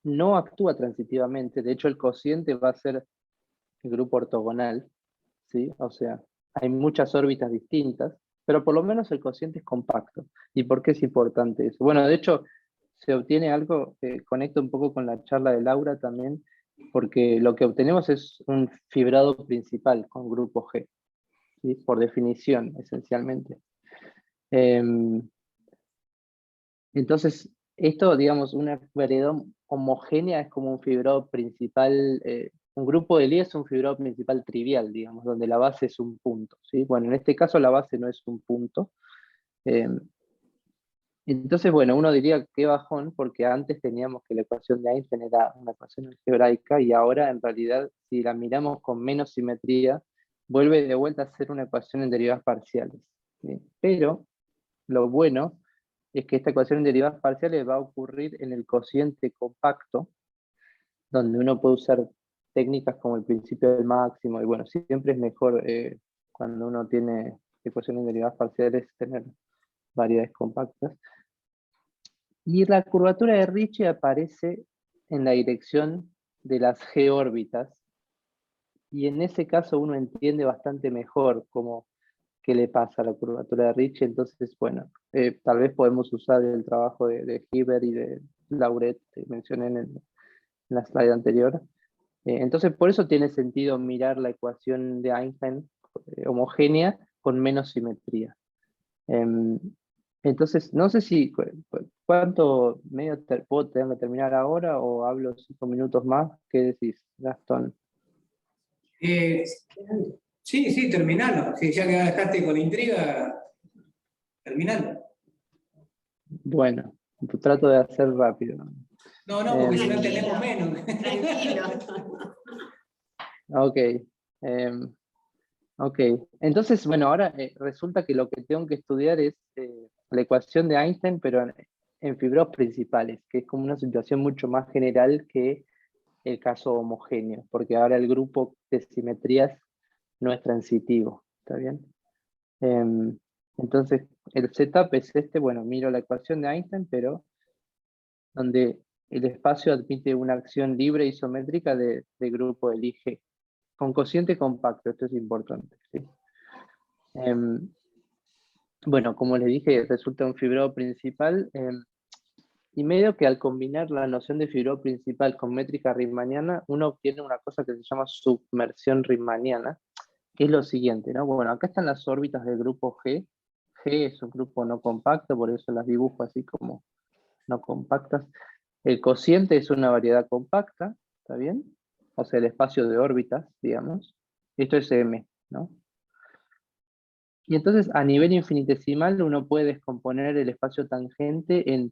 no actúa transitivamente, de hecho el cociente va a ser el grupo ortogonal, ¿sí? O sea, hay muchas órbitas distintas, pero por lo menos el cociente es compacto. ¿Y por qué es importante eso? Bueno, de hecho, se obtiene algo, conecta un poco con la charla de Laura también, porque lo que obtenemos es un fibrado principal con grupo G, ¿sí? Por definición, esencialmente. Entonces, esto, digamos, una variedad homogénea es como un fibrado principal, un grupo de Lie es un fibrado principal trivial, digamos, donde la base es un punto, ¿sí? Bueno, en este caso la base no es un punto. Entonces, bueno, uno diría qué bajón, porque antes teníamos que la ecuación de Einstein era una ecuación algebraica, y ahora en realidad, si la miramos con menos simetría, vuelve de vuelta a ser una ecuación en derivadas parciales, ¿sí? Pero lo bueno es que esta ecuación en derivadas parciales va a ocurrir en el cociente compacto, donde uno puede usar técnicas como el principio del máximo, y bueno, siempre es mejor cuando uno tiene ecuaciones en derivadas parciales tener variedades compactas. Y la curvatura de Ricci aparece en la dirección de las G órbitas, y en ese caso uno entiende bastante mejor cómo qué le pasa a la curvatura de Ricci. Entonces, bueno, tal vez podemos usar el trabajo de Hilbert y de Lauret que mencioné en la slide anterior. Entonces, por eso tiene sentido mirar la ecuación de Einstein homogénea con menos simetría. Em, entonces, no sé si, ¿cuánto puedo tener que terminar ahora o hablo 5 minutos más? ¿Qué decís, Gastón? Eh, sí, sí, terminalo. Si ya que dejaste con intriga, terminalo. Bueno, trato de hacer rápido. No, no, porque si no Tranquilo. entendemos menos. Tranquilo. Ok. Ok, entonces, bueno, ahora resulta que lo que tengo que estudiar es la ecuación de Einstein, pero en fibros principales, que es como una situación mucho más general que el caso homogéneo, porque ahora el grupo de simetrías no es transitivo, ¿está bien? Entonces, el setup es este, bueno, miro la ecuación de Einstein, pero donde el espacio admite una acción libre isométrica de grupo del IG, con cociente compacto, esto es importante, ¿sí? Bueno, como les dije, resulta un fibrado principal, y medio que al combinar la noción de fibrado principal con métrica riemanniana, uno obtiene una cosa que se llama submersión riemanniana, que es lo siguiente, ¿no? Bueno, acá están las órbitas del grupo G. G es un grupo no compacto, por eso las dibujo así como no compactas. El cociente es una variedad compacta, ¿está bien? O sea, el espacio de órbitas, digamos. Esto es M, ¿no? Y entonces a nivel infinitesimal uno puede descomponer el espacio tangente en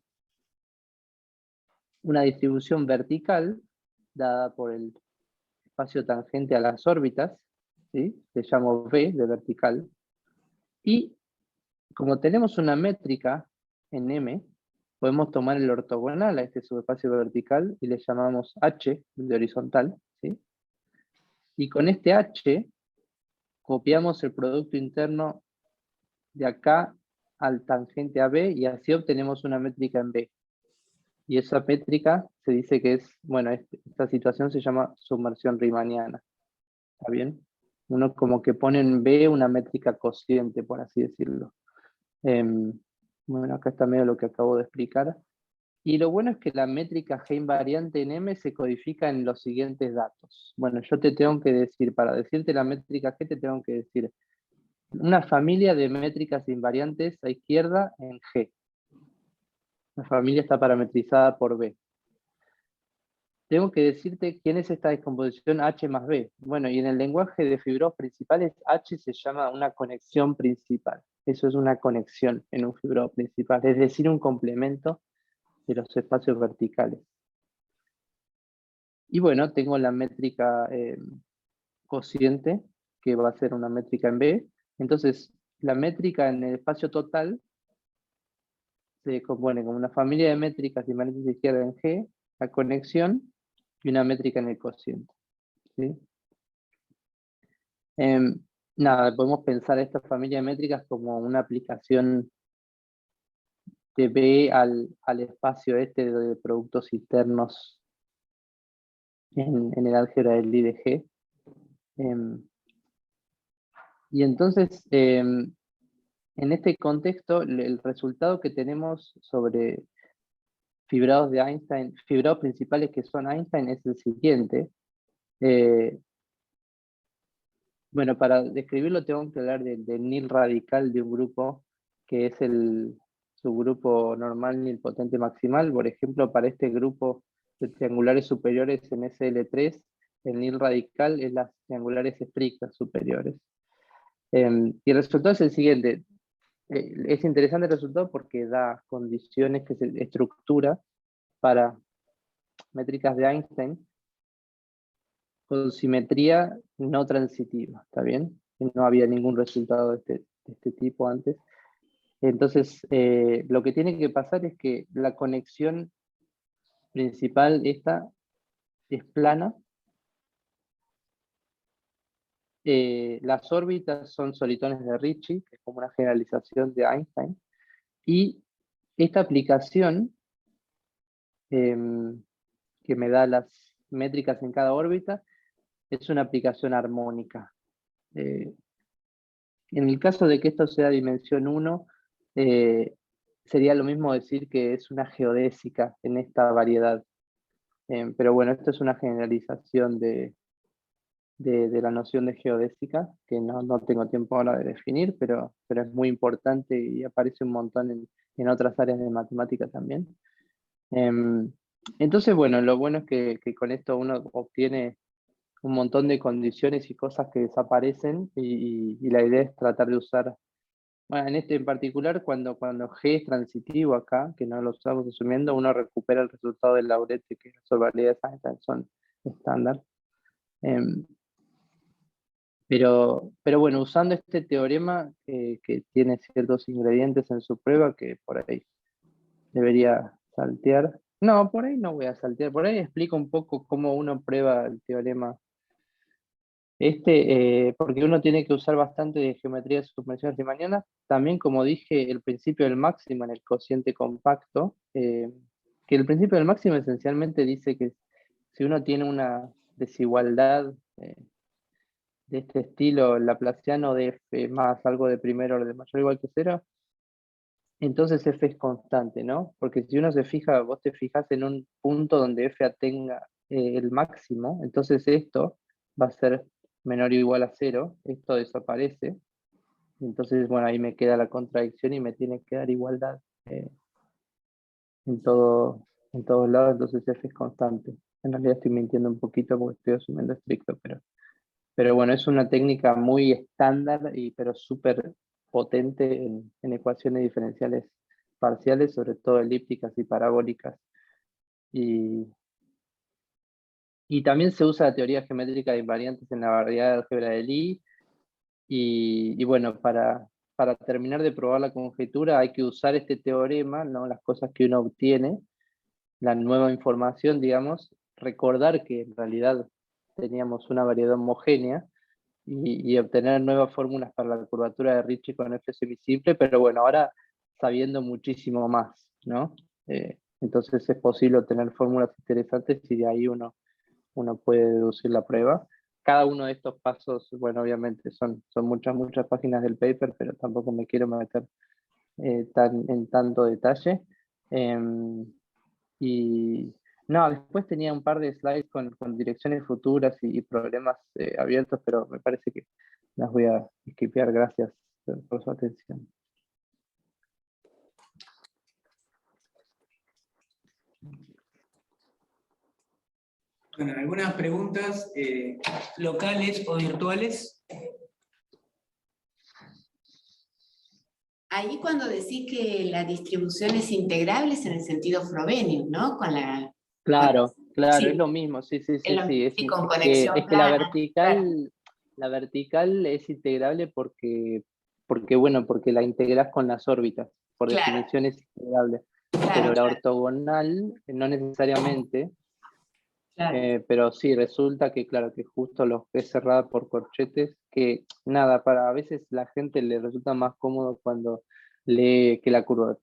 una distribución vertical dada por el espacio tangente a las órbitas, ¿sí? Le llamo V de vertical. Y como tenemos una métrica en M, podemos tomar el ortogonal a este subespacio vertical y le llamamos H de horizontal, ¿sí? Y con este H copiamos el producto interno de acá al tangente a B y así obtenemos una métrica en B. Y esa métrica se dice que es, bueno, esta situación se llama submersión riemanniana. ¿Está bien? Uno como que pone en B una métrica cociente, por así decirlo. Bueno, acá está medio lo que acabo de explicar. Y lo bueno es que la métrica G invariante en M se codifica en los siguientes datos. Bueno, yo te tengo que decir, para decirte la métrica G, te tengo que decir una familia de métricas invariantes a izquierda en G. La familia está parametrizada por B. Tengo que decirte quién es esta descomposición H más B. Bueno, y en el lenguaje de fibros principales, H se llama una conexión principal. Eso es una conexión en un fibrado principal, es decir, un complemento de los espacios verticales. Y bueno, tengo la métrica cociente, que va a ser una métrica en B. Entonces, la métrica en el espacio total se compone como una familia de métricas invariantes de izquierda en G, la conexión, y una métrica en el cociente. ¿Sí? Nada, podemos pensar esta familia de métricas como una aplicación de B al espacio este de productos internos en el álgebra del Lie de G. Y entonces, en este contexto, el resultado que tenemos sobre fibrados de Einstein, fibrados principales que son Einstein, es el siguiente. Bueno, para describirlo tengo que hablar del nil radical de un grupo que es el subgrupo normal nilpotente maximal. Por ejemplo, para este grupo de triangulares superiores en SL3, el nil radical es las triangulares estrictas superiores. Y el resultado es el siguiente. Es interesante el resultado porque da condiciones que se estructura para métricas de Einstein con simetría no transitiva, ¿está bien? No había ningún resultado de este tipo antes. Entonces, lo que tiene que pasar es que la conexión principal esta es plana. Las órbitas son solitones de Ricci, que es como una generalización de Einstein. Y esta aplicación, que me da las métricas en cada órbita, es una aplicación armónica. En el caso de que esto sea dimensión 1, sería lo mismo decir que es una geodésica en esta variedad. Pero bueno, esto es una generalización de la noción de geodésica, que no tengo tiempo ahora de definir, pero es muy importante y aparece un montón en otras áreas de matemática también. Entonces, bueno, lo bueno es que con esto uno obtiene un montón de condiciones y cosas que desaparecen y la idea es tratar de usar, bueno, en este en particular, cuando G es transitivo acá, que no lo estamos asumiendo, uno recupera el resultado del Laurenti, que las probabilidades son estándar. Pero bueno, usando este teorema que tiene ciertos ingredientes en su prueba, que por ahí debería saltear. No, por ahí no voy a saltear, por ahí explico un poco cómo uno prueba el teorema porque uno tiene que usar bastante de geometría de submersiones y mañana. También, como dije, el principio del máximo en el cociente compacto, que el principio del máximo esencialmente dice que si uno tiene una desigualdad de este estilo laplaciano de f más algo de primer orden mayor o igual que 0, entonces f es constante, ¿no? Porque si uno se fija, vos te fijas en un punto donde f tenga el máximo, entonces esto va a ser menor o igual a 0, esto desaparece, entonces, bueno, ahí me queda la contradicción y me tiene que dar igualdad en todos lados, entonces f es constante. En realidad estoy mintiendo un poquito porque estoy asumiendo estricto, pero bueno, es una técnica muy estándar, pero súper potente en ecuaciones diferenciales parciales, sobre todo elípticas y parabólicas. Y también se usa la teoría geométrica de invariantes en la variedad de álgebra de Lie. Y bueno, para terminar de probar la conjetura hay que usar este teorema, ¿no? Las cosas que uno obtiene, la nueva información, digamos, recordar que en realidad teníamos una variedad homogénea y obtener nuevas fórmulas para la curvatura de Ricci con f semisimple, pero bueno, ahora sabiendo muchísimo más, ¿no? Entonces es posible obtener fórmulas interesantes y de ahí uno puede deducir la prueba. Cada uno de estos pasos, bueno, obviamente son muchas páginas del paper, pero tampoco me quiero meter en tanto detalle. Y no, después tenía un par de slides con direcciones futuras y problemas abiertos, pero me parece que las voy a skipear. Gracias por su atención. Bueno, ¿algunas preguntas locales o virtuales? Ahí cuando decís que la distribución es integrable es en el sentido Frobenius, ¿no? Claro, Claro, es Sí, lo mismo, sí, sí, sí, sí. y con Es que, conexión es que plana. Claro, la vertical es integrable porque, bueno, porque la integras con las órbitas, por claro, definición es integrable. claro, Pero la claro, ortogonal no necesariamente, claro. pero sí, resulta que, claro, que justo los que es cerrada por corchetes, que nada, a veces la gente le resulta más cómodo cuando lee que la curva.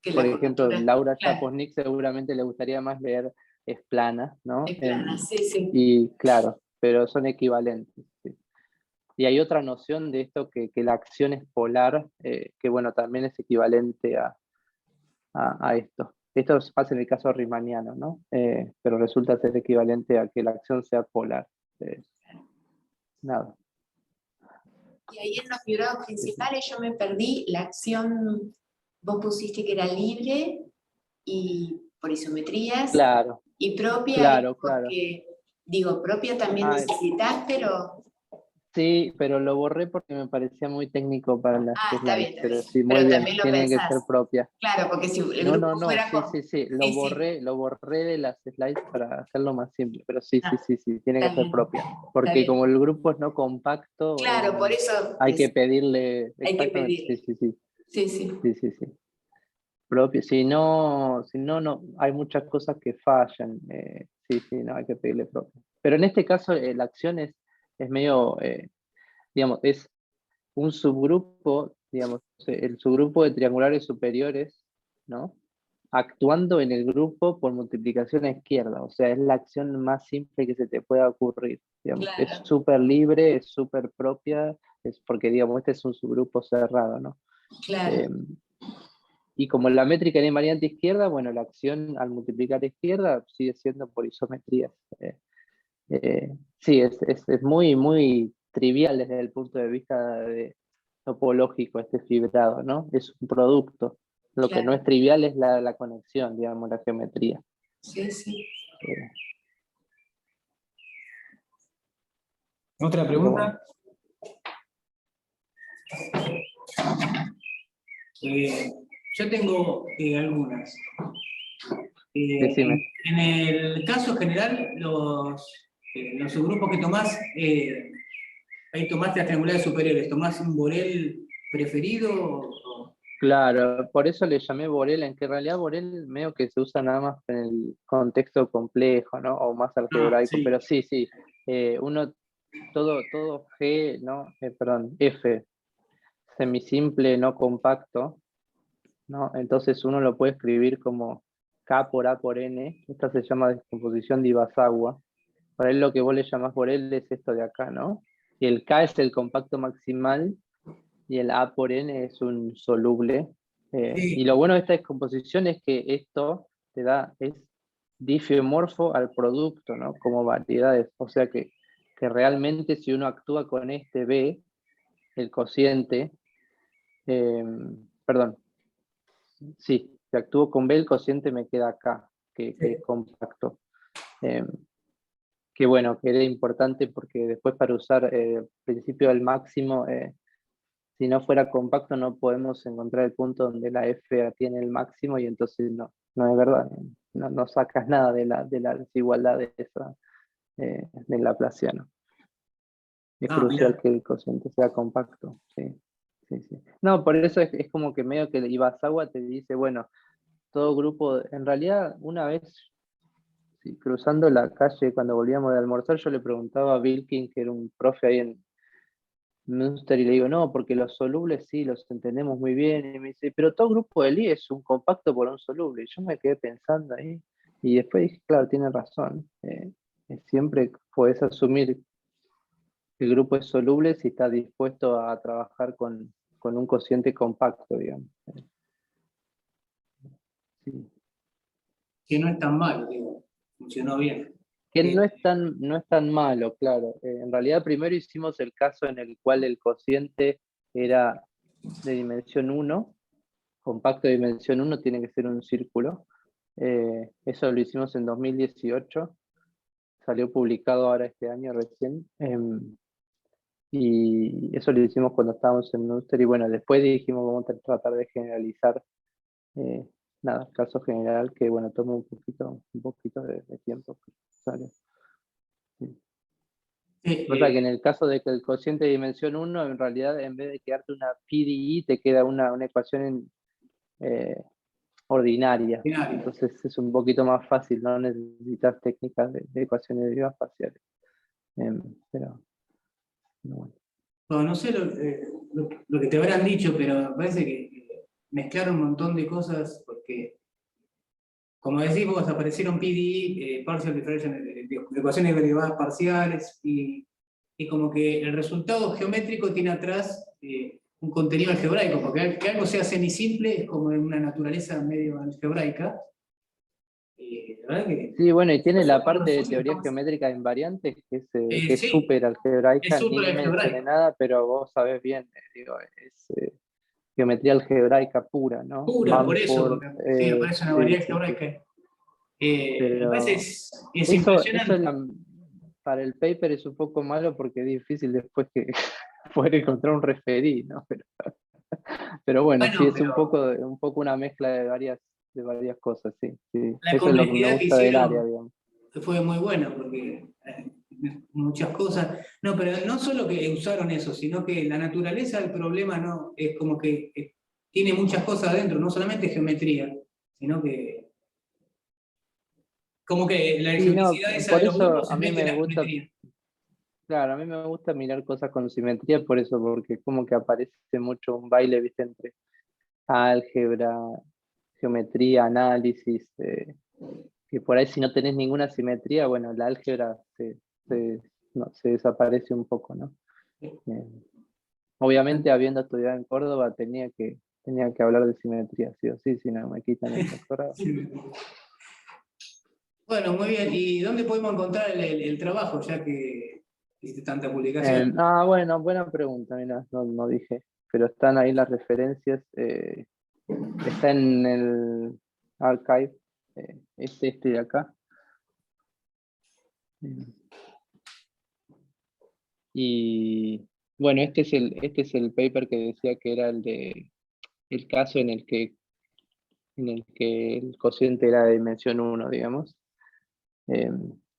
Que Por la ejemplo, curvatura, Laura claro, Chaposnik seguramente le gustaría más leer es plana, ¿no? es plana, sí, sí. Y claro, pero son equivalentes. Sí. Y hay otra noción de esto que la acción es polar, que bueno, también es equivalente a esto. Esto pasa en el caso riemanniano, ¿no? Pero resulta ser equivalente a que la acción sea polar. Eh, nada. Y ahí en los figurados principales yo me perdí la acción, vos pusiste que era libre y por isometrías, Claro, y propia es claro, claro. porque, digo, propia también Ah, necesitas, pero, sí, pero lo borré porque me parecía muy técnico para las está bien, slides, está bien. pero sí, muy Pero bien, también lo tienen que pensás, ser propias. claro, porque si el No, no, grupo no, fuera sí, con, sí, sí, sí, sí, lo borré de las slides para hacerlo más simple, pero sí, sí, ah, sí, sí, tiene que está ser bien, propia, está porque bien. como el grupo es no compacto, Claro, por eso hay que pedirle, hay que exactamente, sí, pedir. sí, sí, Sí, sí, sí, sí, sí, propio, si no, no, hay muchas cosas que fallan, sí, sí, no, hay que pedirle propio. Pero en este caso la acción es medio, digamos, es un subgrupo, digamos, el subgrupo de triangulares superiores, ¿no? Actuando en el grupo por multiplicación a izquierda, o sea, es la acción más simple que se te pueda ocurrir, digamos, es claro, súper libre, es súper propia, es porque, digamos, este es un subgrupo cerrado, ¿no? claro. Eh, y como la métrica era invariante izquierda, bueno, la acción al multiplicar a izquierda sigue siendo por isometrías. Sí, es muy, muy trivial desde el punto de vista topológico este fibrado, ¿no? Es un producto. Lo que no Claro, es trivial es la conexión, digamos, la geometría. sí, sí. Eh, ¿Otra pero bueno, pregunta? Eh, yo tengo algunas. decime. En el caso general, los subgrupos que tomás, ahí tomaste las triangulares superiores, ¿tomás un Borel preferido? Claro, por eso le llamé Borel, en que en realidad Borel medio que se usa nada más en el contexto complejo, ¿no? O más Ah, algebraico, sí. pero sí, sí. Uno, todo G, ¿no? Perdón, F, semisimple, no compacto, ¿no? Entonces uno lo puede escribir como K por A por N. Esta se llama descomposición de Iwasawa. Para él lo que vos le llamás por él es esto de acá, ¿no? Y el K es el compacto maximal y el A por N es un soluble. Y Sí. lo bueno de esta descomposición es que esto es difeomorfo al producto, ¿no? Como variedades. O sea que realmente si uno actúa con este B, el cociente, eh, perdón, sí, si actúo con B, el cociente me queda acá, que es Sí. compacto. Eh, que bueno, que era importante porque después para usar el principio del máximo, si no fuera compacto no podemos encontrar el punto donde la F tiene el máximo y entonces no es verdad, no sacas nada de la desigualdad de esa, del laplaciano. Es Ah, crucial mirá. que el cociente sea compacto, sí, sí, sí. No, por eso es como que medio que Iwasawa te dice, bueno, todo grupo, en realidad una vez sí, cruzando la calle cuando volvíamos de almorzar, yo le preguntaba a Bilkin, que era un profe ahí en Münster, y le digo, no, porque los solubles sí, los entendemos muy bien. Y me dice, pero todo grupo de Lie es un compacto por un soluble. Y yo me quedé pensando ahí. Y después dije, claro, tiene razón. Siempre puedes asumir que el grupo es soluble si está dispuesto a trabajar con un cociente compacto, digamos. Sí. Que no es tan malo, digo. Funcionó bien. Que Eh, no es tan malo, claro. En realidad primero hicimos el caso en el cual el cociente era de dimensión uno, compacto de dimensión uno tiene que ser un círculo. Eso lo hicimos en 2018, salió publicado ahora este año recién. Y eso lo hicimos cuando estábamos en Münster y bueno, después dijimos vamos a tratar de generalizar nada, caso general que, bueno, toma un poquito de tiempo. ¿Sale? Sí. Cosa que en el caso de que el cociente de dimensión 1, en realidad, en vez de quedarte una PDE, te queda una ecuación ordinaria. Ordinaria. Entonces es un poquito más fácil, no necesitas técnicas de ecuaciones derivadas parciales. Pero bueno. No, no sé lo que te habrán dicho, pero me parece que mezclaron un montón de cosas porque, como decís vos, aparecieron PDE, partial differential, ecuaciones derivadas parciales, y como que el resultado geométrico tiene atrás un contenido algebraico, porque que algo sea semisimple es como en una naturaleza medio algebraica. La verdad que Sí, bueno, y tiene la nosotros parte de los teoría fósiles geométrica de invariantes, que estamos- es sí, súper algebraica, es súper ni mencioné algebraico. nada, pero vos sabés bien, digo, es geometría algebraica pura, ¿no? Pura, por eso, Mumford, porque sí, aparece una sí, variedad sí, sí. algebraica. Me parece Pero es eso impresionante. para el paper es un poco malo porque es difícil después que poder encontrar un referí, ¿no? Pero bueno, sí, Bueno, es pero un poco una mezcla de varias cosas, sí, sí. la Eso es lo que me complejidad que gusta del área, hicieron digamos. fue muy buena, porque muchas cosas. No, pero no solo que usaron eso, sino que la naturaleza del problema no es como que tiene muchas cosas adentro, no solamente geometría, sino que como que la Sí, no, geometricidad esa por de los eso grupos se a mí mete en me la gusta, geometría. claro, a mí me gusta mirar cosas con simetría por eso, porque como que aparece mucho un baile, viste, entre álgebra, geometría, análisis, que por ahí si no tenés ninguna simetría, bueno, la álgebra se desaparece un poco, ¿no? Obviamente, habiendo estudiado en Córdoba, tenía que hablar de simetría, sí o sí, si no me quitan el doctorado. Bueno, muy bien. ¿Y dónde podemos encontrar el trabajo, ya que hiciste tanta publicación? Bueno, buena pregunta, mira, no dije, pero están ahí las referencias. Está en el archive, este de acá. Y bueno, este es el paper que decía que era el caso en el que el cociente era de dimensión 1, digamos.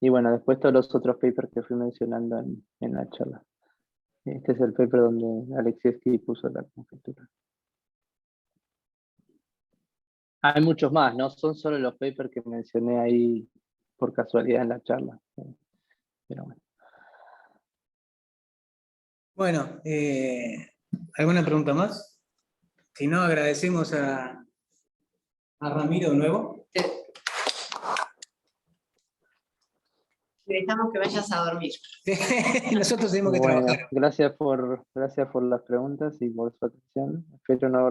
Y bueno, después todos los otros papers que fui mencionando en la charla. Este es el paper donde Alexievski puso la conjetura. Hay muchos más, no son solo los papers que mencioné ahí por casualidad en la charla. Pero bueno. Bueno, ¿alguna pregunta más? Si no, agradecemos a Ramiro de nuevo. Te dejamos que vayas a dormir. Nosotros tenemos que Bueno, trabajar. gracias por las preguntas y por su atención. Espero no